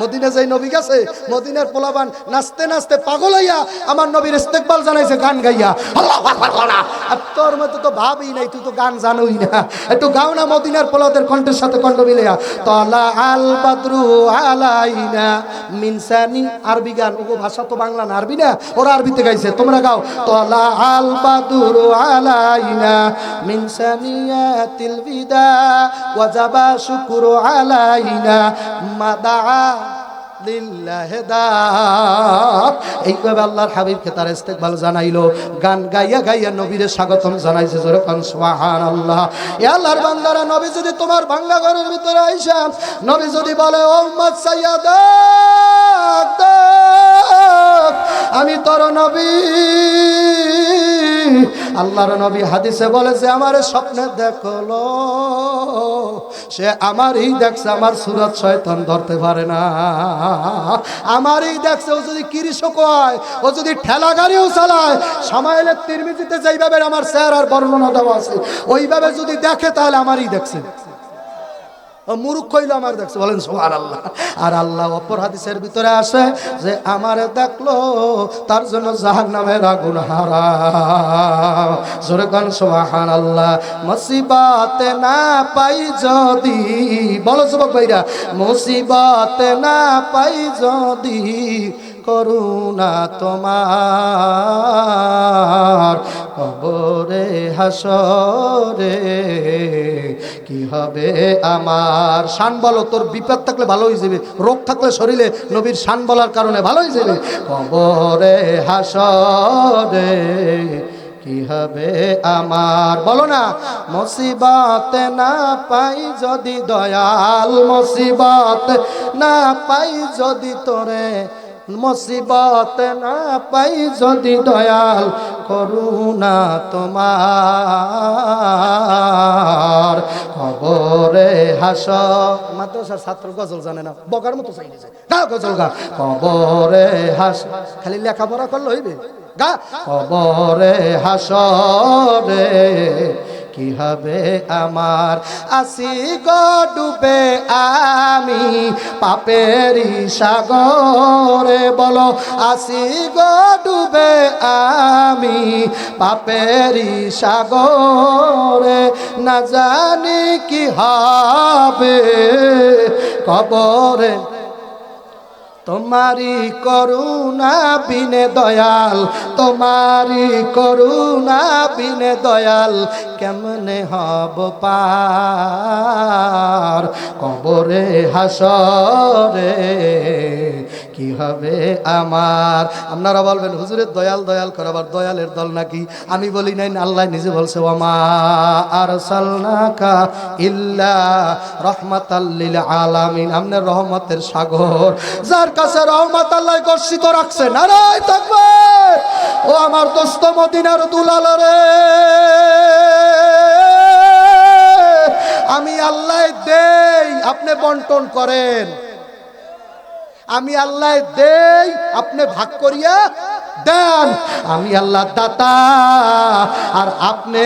মদিনা যাই নবী গেছে মদিনার পোলাবান নাচতে নাচতে পাগল হইয়া আমার নবীর ইস্তেকবাল জানাইছে গান গাইয়া আল্লাহু আকবার না আর তোর মতো তো ভাবই নাই তুই তো গান জানোই না একটু গাও না মদিনার পোলাদের কণ্ঠের সাথে কণ্ঠ মিলাইয়া তলা আল বাদরু আলাইনা মিনসানি আরবি গান ওগো ভাষা তো বাংলা না আরবি না ওরা আরবিতে গাইছে তোমরা গাও তলা আল বাদরু আলাইনা মিনসানিয়াতিল বিদা ওয়াজাবা শুকরু আলাইনা মাদা এইভাবে আল্লাহর হাবিবকে তার ইস্তেকবাল জানাইলো গান গাইয়া গাইয়া নবীরে স্বাগতম জানাইছে জোরে কোন সুবহানাল্লাহ এ আল্লাহর বান্দারা নবী যদি তোমার ভাঙ্গা ঘরের ভিতরে আইসা নবী যদি বলে ও উম্মত সাইয়্যিদা আমি তোর নবী আল্লাহর নবী হাদিসে বলেছে আমার স্বপ্নে দেখলো সে আমারই দেখছে আমার সুরত শয়তান ধরতে পারে না আমারই দেখছে ও যদি কিরিশও কয় ও যদি ঠেলা গাড়িও চালায় সামাইলের তিরমিজিতে যেইভাবে আমার চেহারার বর্ণনা দেওয়া আছে ওইভাবে যদি দেখে তাহলে আমারই দেখছে মূর্খ হইল আমার দেখছে বলেন সুবহানাল্লাহ আর আল্লাহ অপর হাদিসের ভিতরে আসে যে আমারে দেখলো তার জন্য জাহান্নামের আগুন হারাম জোরে কোন সুবহানাল্লাহ মুসিবতে না পাই যদি বলো যুবক ভাইরা মুসিবতে না পাই যদি করুণা তোমার কবরে হাসরে কি হবে আমার শান বলো তোর বিপদ থাকলে ভালো হয়ে যাবে রোগ থাকলে শরীরে নবীর শান বলার কারণে ভালো হয়ে যাবে কবরে হাসরে কি হবে আমার বলো না মুসিবতে না পাই যদি দয়াল মুসিবত না পাই যদি তোরে মুসিবত না পাই যদি দয়াল করুণা তোমার কবরে হাসর মাদ্রাসার ছাত্র গজল জানে না বকার মতো চাইছে গা গজল গা কবরে হাসর খালি লেখাপড়া করলে হইবে গা কবরে হাসরে কি হবে আমার আসি গো ডুবে আমি পাপেরি সাগরে বলো আসি গো ডুবে আমি পাপেরি সাগরে না জানি কি হবে কবরে তোমারি করুণা বিনে দয়াল তোমারি করুণা বিনে দয়াল কেমনে হব পার কবরে হাসরে কি হবে আমার আপনারা বলবেন হুজুরের দয়াল দয়াল করাবার দয়ালের দল নাকি আমি বলি নাই আল্লাহ নিজে বলছে ওয়ামা আরসালনাকা ইল্লা রাহমাতাল লিল আলামিন আমনের রহমতের সাগর যার কাছে রহমত আল্লাহ গর্ষিত রাখছে নারায়ে তাকবীর ও আমার দোস্ত মদিনার দুলাল রে আমি আল্লাহ দেই আপনি বন্টন করেন আমি আল্লাহ দেই আপনি ভাগ করিয়া দেন আমি আল্লাহ দাতা আর আপনি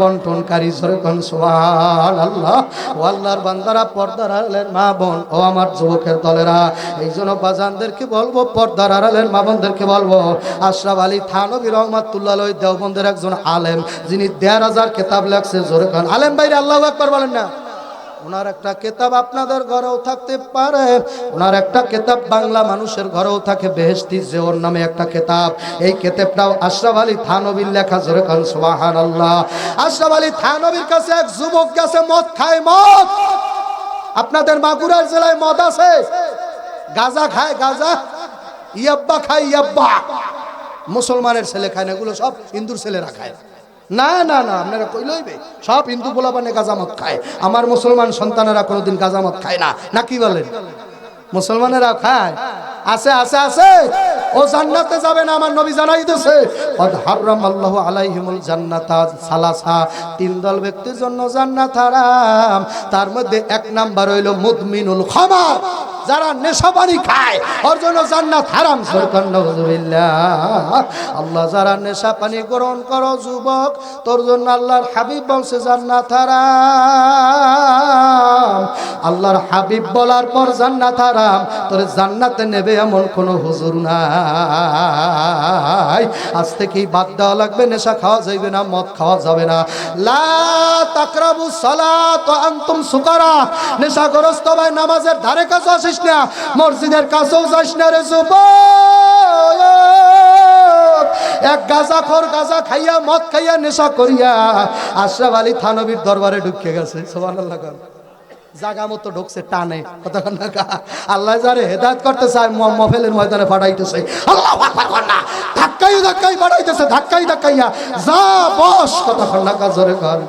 বন্টনকারী সরকন সুবহানাল্লাহ ও আল্লাহর বান্দারা পর্দার আড়ালের মা বোন ও আমার যুবকের দলেরা এই জন্য বাজানদেরকে বলবো পর্দার আড়ালের মা বোনদেরকে বলবো আশরাফ আলী থানভী রহমাতুল্লাহ আলাইহি দেওবন্দের একজন আলেম যিনি ১,৫০০ কিতাব লেখছে জোরেখান আলেম ভাইরা আল্লাহু আকবার বলেন না ওনার একটা কিতাব আপনাদের ঘরেও থাকতে পারে ওনার একটা কিতাব বাংলা মানুষের ঘরেও থাকে বেহেশতি জিওর নামে একটা কিতাব এই কিতাবটাও আশরাফ আলী থানভীর লেখা জোরে কোন সুবহানাল্লাহ আশরাফ আলী থানভীর কাছে এক যুবক গেছে মদ খায় মদ আপনাদের মাগুরার জেলায় মদ আছে, গাঁজা খায়, গাঁজা, ইয়াব্বা খায়, ইয়াব্বা। মুসলমানের ছেলে খায় না, এগুলো সব হিন্দুর ছেলেরা খায়। না না না, আপনারা কই লইবে, সব হিন্দু পোলাপানে গাঁজামত খায়। আমার মুসলমান সন্তানেরা কোনোদিন গাঁজামত খায় না, না কি বলেন? মুসলমানেরা খায়, আছে আছে আছে। ও জান্নাতে যাবে না, আমার নবী জানাই দিয়েছে, কদ হারামাল্লাহু আলাইহিমুল জান্নাতা সালাসা, তিন দল ব্যক্তির জন্য জান্নাত হারাম। তার মধ্যে এক নাম্বার হইল মুদমিনুল খামার, যারা নেশা পানি খায় ওর জন্য জান্নাত হারাম। সুবহানাল্লাহ। আল্লাহ যারা নেশা পানি গ্রহণ করো যুবক, তোর জন্য আল্লাহর হাবিব বলছে জান্নাত হারাম। আল্লাহর হাবিব বলার পর জান্নাত হারাম, তোর জান্নাতে নেবে এমন কোনো হুজুর নাই। আজ থেকেই বাদ দেওয়া লাগবে, নেশা খাওয়া যাবে না, মদ খাওয়া যাবে না। লা তাকরাবুস সালাত ওয়া আনতুম সুকারা, নেশাগ্রস্ত ভাই নামাজের ধারে কাছে আসিস না, মসজিদের কাছেও যাস না রে যুবক। এক গাঁজাখোর গাঁজা খাইয়া, মদ খাইয়া, নেশা করিয়া আশরাফ আলী থানবীর দরবারে ঢুকে গেছে। সুবহানাল্লাহ। জাগা মতো ঢুকছে টানে, কতক্ষণ না আল্লাহ যারে হেদায়েত করতে চায় মহফিলের ময়দানে পাঠাইতেছে। আল্লাহু আকবার করনা, ধাক্কাই ধাক্কাই পাঠাইতেছে, ধাক্কাই ধাক্কাইয়া যা বস, কতক্ষণ না জোরে কর।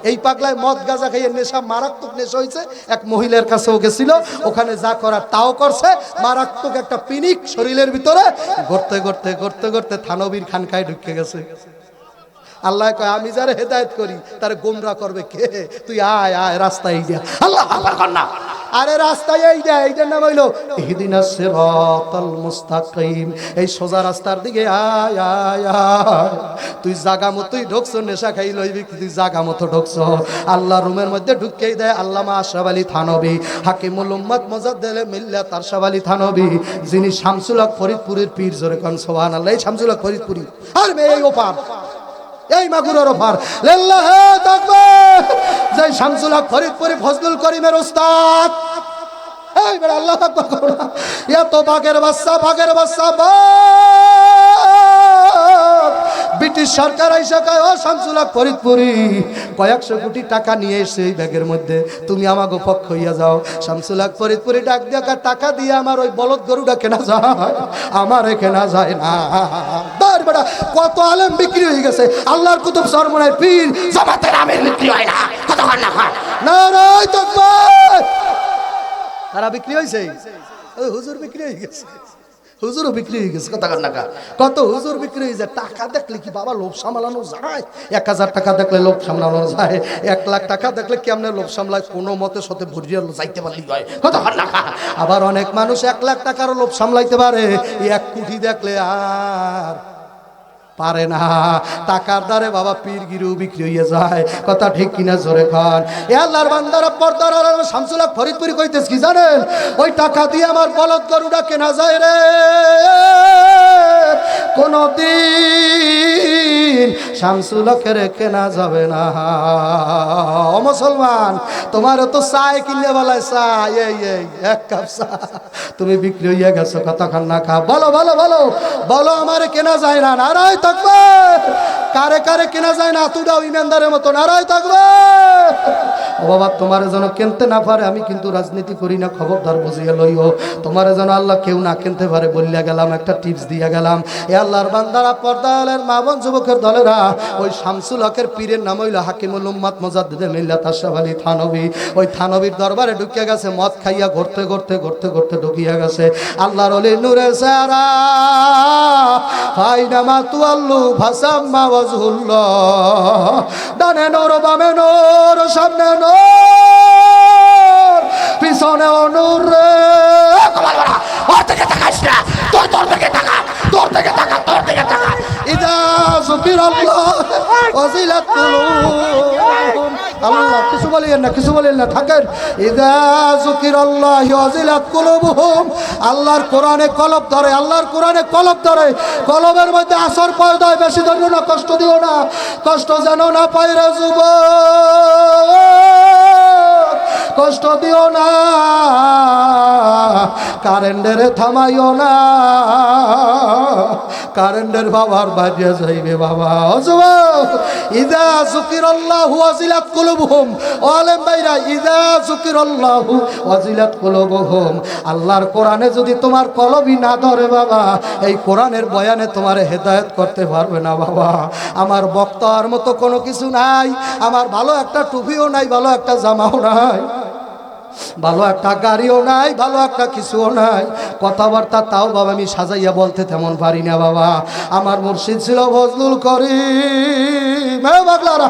এই পাগলায় মদ গাঁজা খাইয়ে নেশা, মারাত্মক নেশা হয়েছে। এক মহিলার কাছেও গেছিল, ওখানে যা করার তাও করছে, মারাত্মক একটা পিনিক শরীরের ভিতরে, ঘুরতে ঘুরতে ঘুরতে ঘুরতে থানবীর খানকায় ঢুকে গেছে। আল্লাহ কয় আমি যারা হেদায়েত করি তার গোমরা করবে কে? তুই আয় আয় রাস্তায় যা। আল্লাহ আকবার করনা, আরে রাস্তায় এই যা, এইটার নাম হইলো ইহদিনাস সিরাতাল মুস্তাকিম, এই সোজা রাস্তার দিকে আয় আয় আয়। তুই জাগা মতোই ঢুকছো, নেশা খাই লইবি, তুই জাগা মতো ঢুকছো। আল্লাহ রুমের মধ্যে ঢুকিয়ে দেয় আল্লামা আশরাফ আলী থানবী, হাকিমুল উম্মাত মুজাদ্দিদুল মিল্লাত আশরাফ আলী থানবী, যিনি শামসুল হক ফরিদপুরের পীর। জোরে কোন সুবহানাল্লাহ। এই শামসুল হক ফরিদপুরি আর এই ওপার, এই মাগুরার ওপার, লিল্লাহি তাকবীর। যে শামসুল হক ফরিদপুরি ফজলুল করিমের ওস্তাদ, এই বড় আল্লাহ আকবার করো না। এত বাঘের বাচ্চা, বাঘের বাচ্চা ব্রিটিশ সরকার আইসা কয়, ও শামসুল হক ফরিদপুরি, কয়েকশো কোটি টাকা নিয়ে এসে এই ব্যাগের মধ্যে, তুমি আমাকে পক্ষ হইয়া যাও। শামসুল হক ফরিদপুরি ডাক দিয়া টাকা দিয়ে আমার ওই বলদ গরুটা কেনা যায়, আমার কেনা যায় না। বেটা কত আলেম বিক্রি হয়ে গেছে, আল্লাহর কুতুব সরমনের পীর জামাতের আমির বিক্রি হয় না, কতক্ষণ না হয় নারায়ে তাকবীর। তারা বিক্রি হয়েছে, হুজুর বিক্রি হয়ে গেছে, হুজুরও বিক্রি হয়ে গেছে, কতক্ষণ না কত হুজুর বিক্রি হয়ে যায়। টাকা দেখলে কি বাবা লোভ সামলানো যায়? 1000 টাকা দেখলে লোভ সামলানো যায়, 1 লাখ টাকা দেখলে কেমনে লোভ সামলায়? কোনো মতে সাথে ভরিয়ে যাইতে পারলি হয়, কতক্ষণ না। আবার অনেক মানুষ 1 লাখ টাকারও লোভ সামলাইতে পারে, 1 কোটি দেখলে আর পারে না। টাকার দ্বারে বাবা পীর গিরু বিক্রি হয়ে যায়, কথা ঠিক কিনা জোরে খান। এ আল্লাহর বান্দারা, পর্দার আড়ালে শামসুল হক ফরিদপুরি কইতেছ কি জানেন? ওই টাকা দিয়ে আমার বলদ গরুটা কেনা যায় রে, কোনদিন শামসুল হকের কেনা যাবে না। ও মুসলমান, তোমার তো চায় কিনলে বলায় চায়, এই এই এক কাপ চা, তুমি বিক্রি হইয়া গেছো, কতক্ষণ না খা। বলো বলো বলো বলো, আমার কেনা যায় না। নারায়ে তাকবীর। কারে কারে কেনা যায় না? তুইটাও ইমানদারের মতো নারায়ে তাকবীর। ও বাবা, তোমার যেন কিনতে না পারে, আমি কিন্তু রাজনীতি করি না, খবরদার বুঝিয়ে লইও। তোমার যেন আল্লাহ কেউ না কিনতে পারে বলিয়া গেলাম, একটা টিপস দিয়া গেলাম। এ আল্লাহর বান্দারা, পর্দালের মা বোন, যুবকের দলেরা, ওই শামসুল হকের পীরের নাম হইল হাকিমুল উম্মাত মুজাদ্দিদুল মিল্লাত আশরাফ আলী থানবী। ওই থানবীর দরবারে ঢুকিয়া গেছে, মদ খাইয়া ঘুরতে ঘুরতে ঘুরতে ঘুরতে ঢুকিয়া গেছে। আল্লাহর ওলি নূরে সারা ফাইনামা তুআল্লু ফাসাম্মা ওয়াজহুল্লাহ, ডানে নূর বামে নূর, সামনে নূর পিছনে নূর রে। ওর দিকে তাকাস না, তোর দিকে তাকা, তোর দিকে তাকা, তোর দিকে তাকা। ইদা যুকিরাল্লাহ ওয়াজিলাত কুলুবুহুম, আল্লাহ কিছু বলেন না, কিছু বলেন না, থাকেন। ইদা যুকিরাল্লাহ ওয়াজিলাত কুলুবুহুম, আল্লাহর কোরআনে কলব ধরে, আল্লাহর কোরআনে কলব ধরে, কলবের মধ্যে আসর পয়দা হয়। বেশি ধরো না, কষ্ট দিও না, কষ্ট যেন না পাই রে যুবক, কষ্ট দিও না, কারেন্টের থামাইও না, কারেন্টের বাবার বাড়িয়ে যাইবে বাবা। ইদা যুকিরাল্লাহু ওয়াজিলাত কুলুবুহুম, আলেম ভাইরা, ইদা যুকিরাল্লাহু ওয়াজিলাত কুলুবুহুম, আল্লাহর কোরআনে যদি তোমার কলবই না ধরে বাবা, এই কোরআনের বয়ানে তোমার হেদায়েত করতে পারবে না বাবা। আমার বক্তার মতো কোনো কিছু নাই, আমার ভালো একটা টুপিও নাই, ভালো একটা জামাও নাই, ভালো একটা গাড়িও নাই, ভালো একটা কিছুও নাই, কথাবার্তা তাও বাবা আমি সাজাইয়া বলতে তেমন পারি না বাবা। আমার মুর্শিদ ছিল ফজলুল করিম। বাগলারা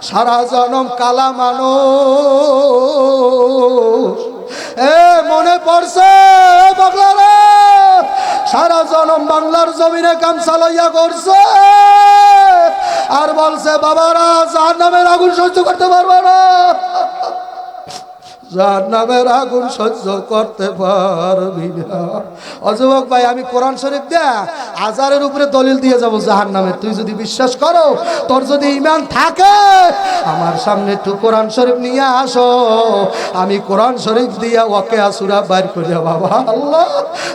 সারা জনম কালা মানুষ, মনে পড়ছে বাগলারা, সারা জনম বাংলার জমিনে গামছা লইয়া করছে, আর বলছে বাবারা জাহান্নামের আগুন সহ্য করতে পারবে না, জাহান্নামের আগুন সহ্য করতে পারবি না। অযুবক ভাই, আমি কোরআন শরীফ দেয়া আজারের উপরে দলিল দিয়ে যাব জাহান্নামে। তুই যদি বিশ্বাস করো, তোর যদি ঈমান থাকে, আমার সামনে একটু কোরআন শরীফ নিয়ে আসো, আমি কোরআন শরীফ দিয়া ওকে আসুরা বাইর করে বাবা। আল্লাহ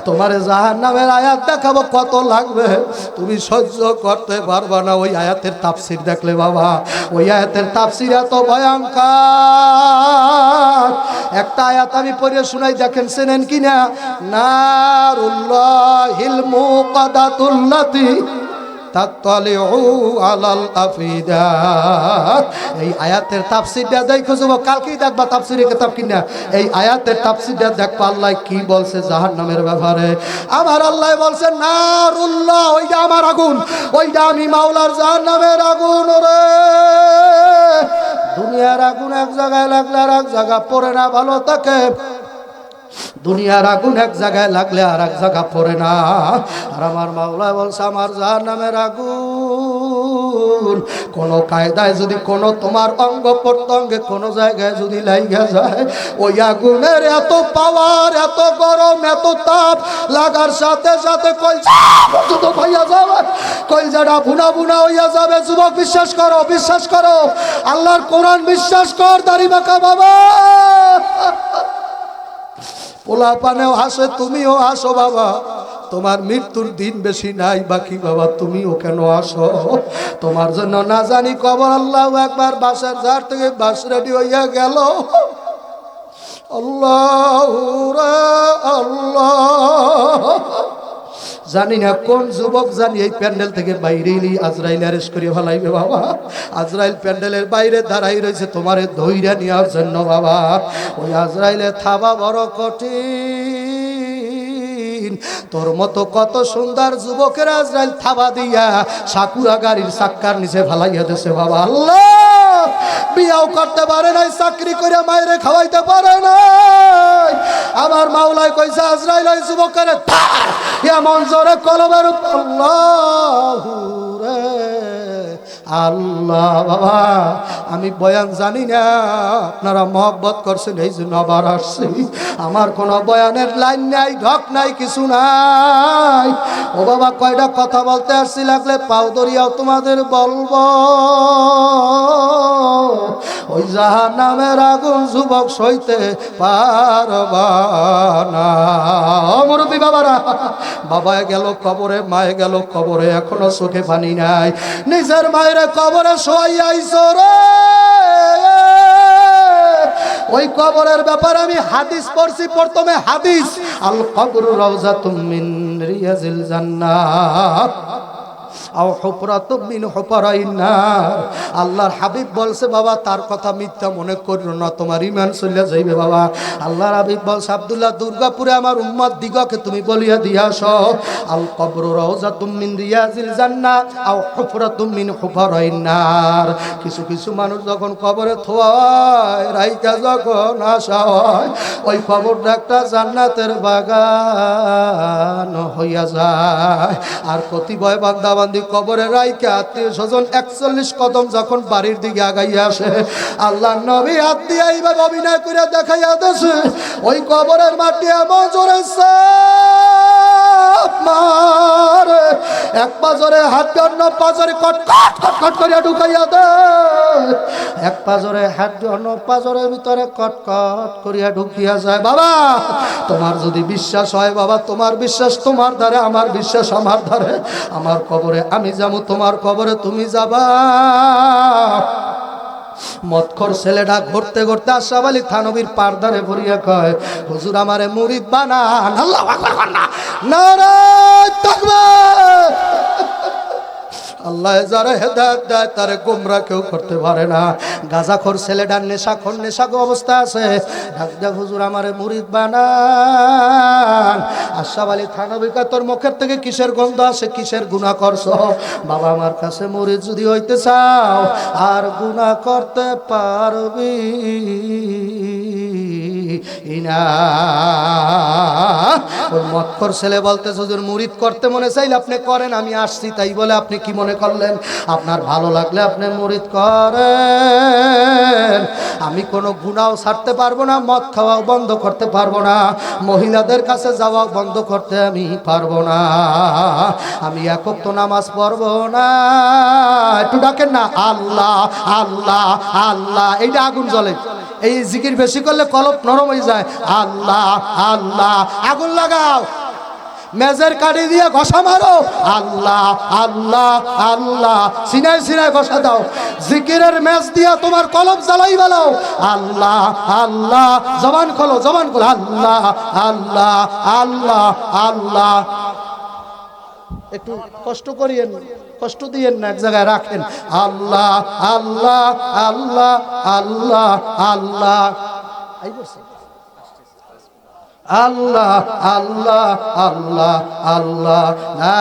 তোমারে জাহান্নামের আয়াত দেখাবো, কত লাগবে তুমি সহ্য করতে পারবা না। ওই আয়াতের তাফসীর দেখলে বাবা, ওই আয়াতের তাফসীর এত ভয়ঙ্কর। একটা আয়াত আমি পড়ে শোনাই, দেখেন চেনেন কিনা? নারুল্লাহিল মুকাদাতুল্লাতি তাতালিউ আলাল আফিদাত। এই আয়াতের তাফসীরটা দেখো যুবক, কালকেই দেখবা তাফসীরের কিতাব কিনা, এই আয়াতের তাফসীরটা দেখবা আল্লাহ কি বলছে জাহান্নামের ব্যাপারে। আমার আল্লাহ বলছে নারুল্লাহ, ওইটা আমার আগুন, ওইটা আমি মাওলার জাহান্নামের আগুন। ওরে দুনিয়ার আগুন এক জায়গায় লাগলে আর এক জায়গা পড়ে না ভালো থাকে, দুনিয়ার আগুন এক জায়গায় লাগলে আর এক জায়গা পড়ে না। আর আমার মাওলা বলছে আমার জাহান্নামের আগুন কোন কায়দায় যদি কোনো তোমার অঙ্গ প্রত্যঙ্গে কোনো জায়গায় যদি লাগা যায়, ওই আগুনের এত পাওয়ার, এত গরম, এত তাপ লাগার সাথে সাথে কলজা হইয়া যাবে, কলজাটা ভুনা ভুনা হইয়া যাবে। যুবক বিশ্বাস করো, বিশ্বাস করো, আল্লাহর কোরআন বিশ্বাস কর, দাড়ি বাঁকা বাবা। পোলা পানেও হাসে, তুমিও হাসো বাবা, তোমার মৃত্যুর দিন বেশি নাই বাকি বাবা, তুমিও কেন আসো? তোমার জন্য না জানি কবর। আল্লাহ একবার বাসার ঝাড় থেকে বাস রেডি হইয়া গেল। আল্লাহ আল্লাহ, জানি না কোন যুবক জানি এই প্যান্ডেল থেকে বাইরে আজরাইল অ্যারেস্ট করে ফেলাইবে বাবা। আজরাইল প্যান্ডেলের বাইরে দাঁড়াই রয়েছে তোমারে ধইরা নেওয়ার জন্য বাবা। ওই আজরাইলে থাবা বড় কঠিন। তোর মতো কত সুন্দর যুবকের আজরাইল থাবা দিয়া সাকুরা গাড়ির চাক্কার নিচে ফেলাইয়া দিয়েছে বাবা। আল্লাহ বিয়াও করতে পারে নাই, চাকরি করে মায়েরে খাওয়াইতে পারে নাই। আমার মাওলাই কইছে আজরাইল ওই যুবকের এমন জোরে কলমের উপর। আল্লাহু রে আল্লাহ। বাবা আমি বয়ান জানি না, আপনারা মহব্বত করছেন এই জন্য আবার আসছি। আমার কোনো বয়ানের লাইন নাই, ঢক নাই, কিছু নাই। ও বাবা কয়টা কথা বলতে আসছি, লাগলে পাও দরিয়াও তোমাদের বলবো। ওই জাহান্নামের আগুন যুবক সইতে পারবা না। মুরব্বী বাবারা, বাবা গেল কবরে, মায়ে গেল কবরে, এখনো চোখে পানি নাই। নিজের মায়ের কবরে শোয়াইয়া আইছো রে। ওই কবরের ব্যাপারে আমি হাদিস পড়ছি, প্রথমে হাদিস, আল কবরু রাউযাতুম মিন রিয়াজিল জান্নাহ আও হুফরাতুম মিন হুফারাইন নার। আল্লাহর হাবিব বলছে বাবা, তার কথা মিথ্যা মনে করিও না, তোমার ঈমান চলে যাইবে বাবা। আল্লাহর হাবিব বলছে আব্দুল্লাহ দুর্গাপুরে আমার উম্মত দিগকে তুমি বলিয়া দিয়াস, আল কবরু রাউযাতুম মিন রিয়াজিল জান্নাহ আও হুফরাতুম মিন হুফারাইন নার। কিছু কিছু মানুষ যখন কবরে থোয়া হয়, রাইকা যখন আসা হয়, ওই কবরটা একটা জান্নাতের বাগান হইয়া যায়। আর কতিপয় বান্দা বান্দি কবরে রাইকা আত্মীয় স্বজন 41 কদম যখন বাড়ির দিকে আগাইয়া আসে, আল্লাহ নবী হাত দিয়ে এইভাবে অভিনয় করে দেখাইয়া দেছে, ওই কবরের মাটি এমন জোরে মারে এক পাজরে হাত অন্য পাজরে কট কট কট কট করিয়া ঢুকাইয়া দে এক পাজরে হাত অন্য পাজরের ভিতরে কট কট করিয়া ঢুকিয়া যায় বাবা তোমার যদি বিশ্বাস হয় বাবা তোমার বিশ্বাস তোমার দ্বারে আমার বিশ্বাস আমার দ্বারে আমার কবরে আমি যাবো তোমার কবরে তুমি যাবা মতখর ছেলেটা ঘুরতে ঘুরতে আশরাফ আলী থানবীর পারদারে ভরিয়া কয় হুজুর আমারে মুরিদ বানান আল্লাহু আকবার নারায়ে তাকবীর আল্লাহ যারা হেদায়েত দেয় তারে গোমরা কেউ করতে পারে না গাঁজাখোর ছেলেটার নেশাখোর অবস্থা আছে ডাক দেখ হুজুর আমারে মুরিদ বানান আশরাফ আলী থানবী কয় তোর মুখের থেকে কিসের গন্ধ আসে কিসের গুনাহ করছো বাবা আমার কাছে মুরিদ যদি হইতে চাও আর গুনাহ করতে পারবি ইনা ওই মতখর ছেলে বলতেছে হুজুর মুরিদ করতে মনে চাইলে আপনি করেন আমি আসছি তাই বলে আপনি কি মনে করলেন আপনার ভালো লাগলে আপনি মুরিদ করেন আমি কোনো গুনাহ ছাড়তে পারবো না মদ খাওয়াও বন্ধ করতে পারবো না মহিলাদের কাছে যাওয়াও বন্ধ করতে আমি পারবো না আমি একক তো নামাজ পড়বো না একটু ডাকেন না আল্লাহ আল্লাহ আল্লাহ এইটা আগুন জ্বলে এই জিকির বেশি করলে কলব নরম হয়ে যায় আল্লাহ আল্লাহ আগুন লাগাও মেজের কাঠি দিয়ে ঘষা মারো আল্লাহ আল্লাহ আল্লাহ সিনায় সিনায় ঘষা দাও জিকিরের মেজ দিয়া তোমার কলব জ্বালাই বেলাও আল্লাহ আল্লাহ জবান খোলো আল্লাহ আল্লাহ আল্লাহ আল্লাহ একটু কষ্ট করিয়েন কষ্ট দিয়েন না এক জায়গায় রাখেন আল্লাহ আল্লাহ আল্লাহ আল্লাহ আল্লাহ আল্লাহ আল্লাহ আল্লাহ আল্লাহ লা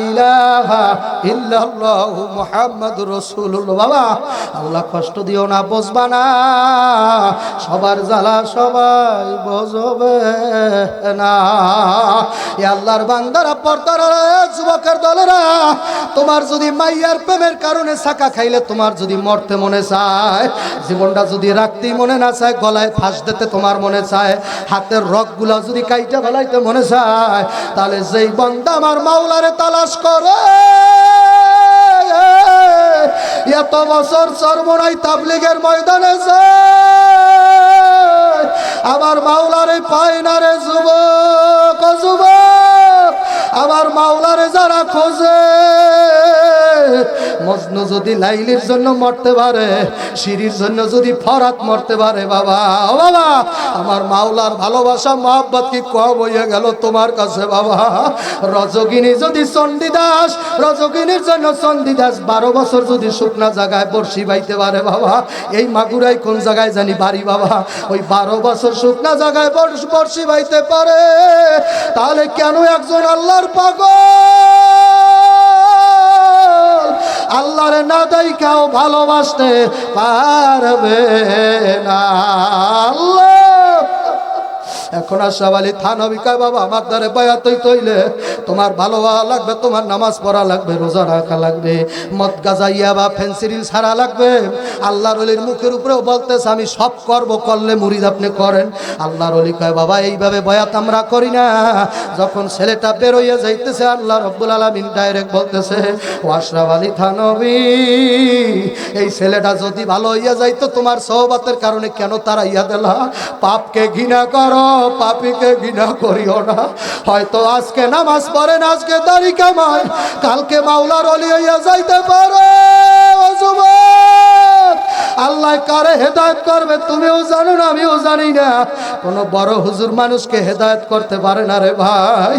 ইলাহা ইল্লাল্লাহু মুহাম্মাদুর রাসূলুল্লাহ বাবা আল্লাহ কষ্ট দিও না বুঝবা না সবার জ্বালা সবাই বুঝবে না এ আল্লাহর বান্দারা পর্দার যুবকের দলেরা তোমার যদি মাইয়ার প্রেমের কারণে সাকা খাইলে তোমার যদি মরতে মনে চায় জীবনটা যদি রাখতেই মনে না চায় গলায় ফাঁস দিতে তোমার মনে চায় হাতে রগগুলা যদি কাইটা ফেলাইতে মনে চায় তাহলে যেই বান্দা আমার মাওলারে তালাশ করে এত বছর চরমনাই তাবলীগের ময়দানে যায় আমার মাওলারে পায় না রে যুবক যুবক আমার মাওলারে যারা খোঁজে মজনু যদি লাইলির জন্য মরতে পারে শিরির জন্য যদি ফরাত মরতে পারে বাবা ও বাবা আমার মাওলার ভালোবাসা মহব্বত কি কম হয়ে গেল তোমার কাছে বাবা রজকিনী যদি চণ্ডীদাস রজকিনীর জন্য চণ্ডীদাস 12 বছর যদি শুকনা জায়গায় বর্ষি বাইতে পারে বাবা এই মাগুরাই কোন জায়গায় জানি বাড়ি বাবা ওই 12 বছর শুকনা জায়গায় বর্ষি বাইতে পারে তাহলে কেন একজন আল্লাহর পাগল আল্লাহরে না দেখাও ভালোবাসতে পারবে না আল্লাহ এখন আশরাফ আলী থানবী কয় বাবা আমার দ্বারে বায়াত হইলে তোমার ভালো লাগবে তোমার নামাজ পড়া লাগবে রোজা রাখা লাগবে মদ গাঁজা ইয়াবা ফেন্সিডিল ছাড়া লাগবে আল্লাহর ওলির মুখের উপরেও বলতেছে আমি সব করব করলে মুরিদ আপনি করেন আল্লাহর ওলি কয় বাবা এইভাবে বায়াত আমরা করি না যখন ছেলেটা বের হইয়া যাইতেছে আল্লাহ রব্বুল আলামিন ডাইরেক্ট বলতেছে ও আশরাফ আলী থানবী এই ছেলেটা যদি ভালো হইয়া যাইতো তোমার সহবতের কারণে কেন তারা ইয়া দিলা পাপকে ঘৃণা করো পাপীকে ঘৃণা করিও না হয়তো আজকে নামাজ পড়েন আজকে দাড়ি কামায় কালকে মাওলার ওলি হইয়া যাইতে পারে ও যুবক আল্লাহ কারে হেদায়েত করবে তুমিও জানো না আমিও জানি না কোন বড় হুজুর মানুষকে হেদায়েত করতে পারে না রে ভাই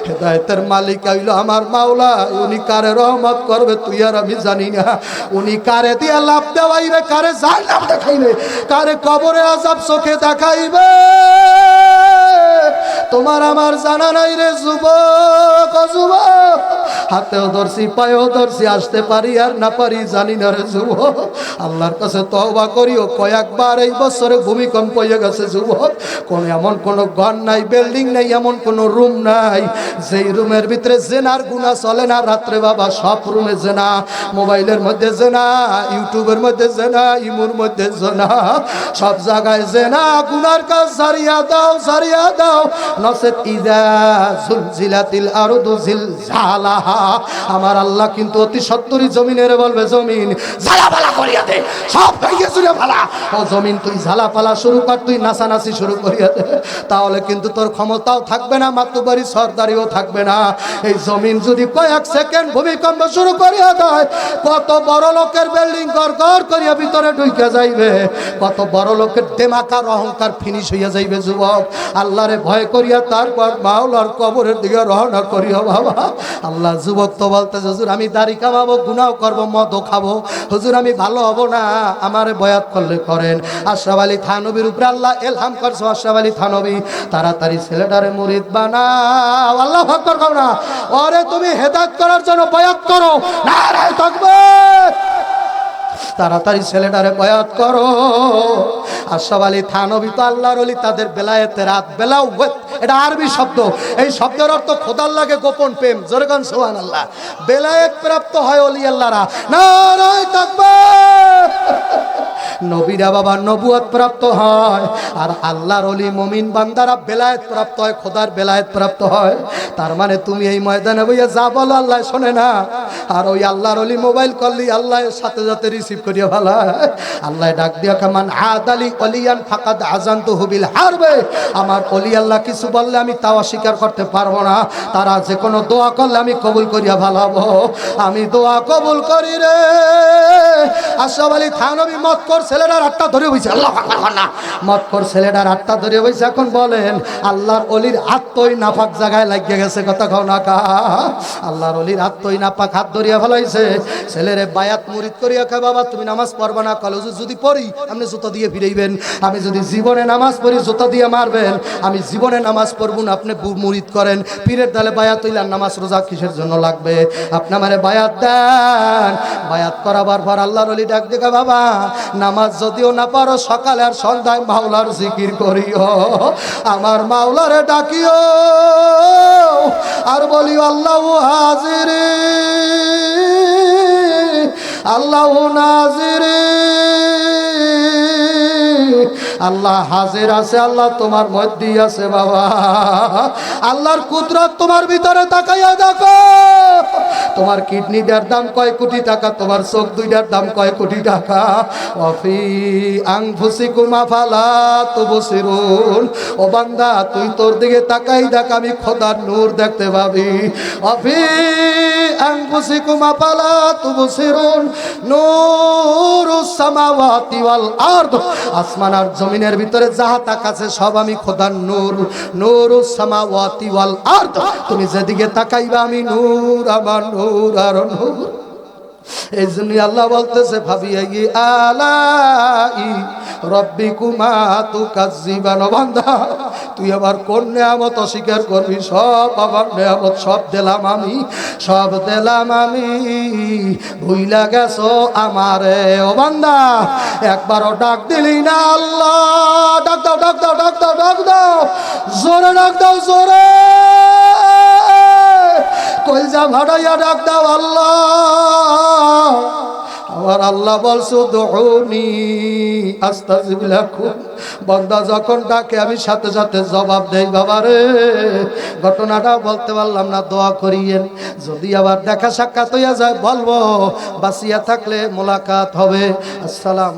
হেদায়েতের মালিক হইল আমার মাওলা উনি কারে রহমত করবে তুই আর আমি জানি না উনি কারে দিয়া লাভ দেওয়াইবে কারে জান্নাত দেখাইবে কারে কবরে আযাব চোখে দেখাইবে তোমার আমার জানা নাই রে যুবক যুবক হাতেও ধরছি পায়েও ধরছি, আসতে পারি আর না পারি জানি না রে যুবক। আল্লাহর কাছে তওবা করিও, কয়েকবার এই বছরে ভূমিকম্প হয়ে গেছে যুবক। কোন এমন কোন ঘর নাই, বিল্ডিং নাই, এমন কোন রুম নাই যেই রুমের ভিতরে জেনার গুনাহ চলে না। রাত্রে বাবা সব রুমে জেনা, মোবাইলের মধ্যে জেনা, ইউটিউবের মধ্যে জেনা, ইমুর মধ্যে জেনা, সব জায়গায় জেনা। গুনার কাজ সারিয়া দাও, সারিয়া দাও, নসেত ইজা জুলজিলাতিল আরদু জিলজালাহা। আমার আল্লাহ কিন্তু অতি সত্তরই জমিনের বলবে, জমিন ঝালাপালা করিয়া দে, সব ভেঙে চুরে ফেলা। ও জমিন তুই ঝালাপালা শুরু কর, তুই নাচানাচি শুরু করিয়া দে, তাহলে কিন্তু তোর ক্ষমতাও থাকবে না, মাতুবাড়ি সরদারিও থাকবে না। এই জমিন যদি কয়েক সেকেন্ড ভূমিকম্প শুরু করিয়া দেয়, কত বড় লোকের বিল্ডিং গড় গড় করিয়া ভিতরে ঢুকে যাইবে, কত বড় লোকের দেমাকার অহংকার ফিনিশ হইয়া যাইবে যুবক। আল্লাহরে ভয় করিয়া তারপর মাওলার কবরের দিকে রওনা করিও বাবা। আল্লাহ যুবক তো বলতে, হুজুর আমি দাড়ি কামাবো, গুনাহ করবো, মদও খাবো, হুজুর আমি ভালো হব না, আমারে বয়াত করলে করেন। আশরাফ আলী থানবীর উপরে আল্লাহ এলহাম করছে, আশরাফ আলী থানবী তাড়াতাড়ি ছেলেটারে মুরিদ বানাও। আল্লাহু আকবার কও না, ওরে তুমি হেদায়েত করার জন্য বয়াত করো, নারায়ে তাকবীর, তাড়াতাড়ি ছেলেটারে বয়াত করো। আশরাফ আলী থানবী তো আল্লাহর ওলি, তাদের বেলায়েতে রাত বেলাও, এটা আরবি শব্দ, এই শব্দের অর্থ খোদার লাগে গোপন প্রেম। জোরে গান সুবহানাল্লাহ। বেলায়েত প্রাপ্ত হয় ওলি আল্লাহরা, নারায়ে তাকবীর। নবীরা বাবা নবুয়ত প্রাপ্ত হয়, আর আল্লাহর ওলি মুমিন বান্দারা বেলায়েত প্রাপ্ত হয়, খোদার বেলায়েত প্রাপ্ত হয়। তার মানে তুমি এই ময়দানে বইয়া যা বলো আল্লাহ শোনে না, আর ওই আল্লাহর ওলি মোবাইল করলি আল্লাহ সাথে সাথে রিসিভ করিয়া ভালো। আল্লাহ ডাক দিয়া কামান আদালি ওলিয়ান ফাকাদ আযানতুহু বিল হারবে। আমার ওলি আল্লাহ কিছু বললে আমি তাও অস্বীকার করতে পারবো না, তারা যে কোনো দোয়া করলে আমি কবুল করিয়া ভালাবো। আমি দোয়া কবুল করি রে। আশরাফ আলী থানবী মক্কর ছেলেটার হাতটা ধরে বইছে, আল্লাহু আকবার না, মক্কর ছেলেটার হাতটা ধরে বইছে। এখন বলেন আল্লাহর ওলির আত্মই নাপাক জায়গায় লাগিয়ে গেছে, কথা কও না কা। আল্লাহর ওলির আত্মই নাপাক, হাত ধরিয়া ফেলাইছে। ছেলেরে বায়াত মুরিদ করিয়া কয়, বাবা তুমি নামাজ পড়বা না? কল যদি পড়ি আপনি জুতা দিয়ে ফিরাইবেন, আমি যদি জীবনে নামাজ পড়ি জুতা দিয়ে মারবেন, আমি জীবনে নামাজ পড়বো না, আপনি মুরিদ করেন। পীরের দালে বায়াত হইলে নামাজ রোজা কিসের জন্য লাগবে? আপনি আমারে বায়াত দেন। বায়াত করাবার পর আল্লাহর ওলি ডাক দেখা, বাবা নামাজ যদিও না পারো সকালে আর সন্ধ্যায় মাওলার জিকির করিও, আমার মাওলারে ডাকিও, আর বলিও আল্লাহু হাজির আল্লাহু নাজির। আল্লাহ হাজির আছে, আল্লাহ তোমার মধ্যেই আছে বাবা। আল্লাহর কুদরত তোমার ভিতরে তাকাইয়া দেখো। তোমার কিডনিটার দাম কয় কোটি টাকা, তোমার চোখ দুইটার দাম কয় কোটি টাকা। ওয়াফি আনফুসিকুম আফালা তুবসিরুন। ও বান্দা তুই তোর দিকে তাকাই দেখ, আমি খোদার নূর দেখতে পাবি। ওয়াফি আনফুসিকুম আফালা তুবসিরুন। নূরুস সামাওয়াতি ওয়াল আরদ। আসমান আর জমিনের ভিতরে যাহা তাকাছে সব আমি খোদার নূর। নূরুস সামাওয়াতি ওয়াল আরদ। তুমি যেদিকে তাকাইবা আমি নূর, আমার নূর আর নূর। এই জন্য আল্লাহ বলতেছে, ভাবিয়াই আলাই রব্বিকুমা তুকাজ্জিবান। বান্দা তুই আবার কোন নিয়ামত অস্বীকার করবি? সব আমার নিয়ামত, সব দিলাম আমি, সব দিলাম আমি, ভুইলা গেছো আমারে। ও বান্দা একবারও ডাক দিলি না আল্লাহ। ডাক দাও, ডাক দাও, ডাক দাও, ডাক দাও, জোরে ডাক দাও, জোরে কলজা ভাড়াইয়া ডাক দাও আল্লাহ। আমার আল্লাহ বলছো দুউনি আস্তাজিব লাকুম। বান্দা যখন ডাকে আমি সাথে সাথে জবাব দেই। বাবারে ঘটনাটা বলতে পারলাম না, দোয়া করিয়েন। যদি আবার দেখা সাক্ষাৎ হইয়া যায় বলবো, বাঁচিয়া থাকলে মোলাকাত হবে। আসসালাম।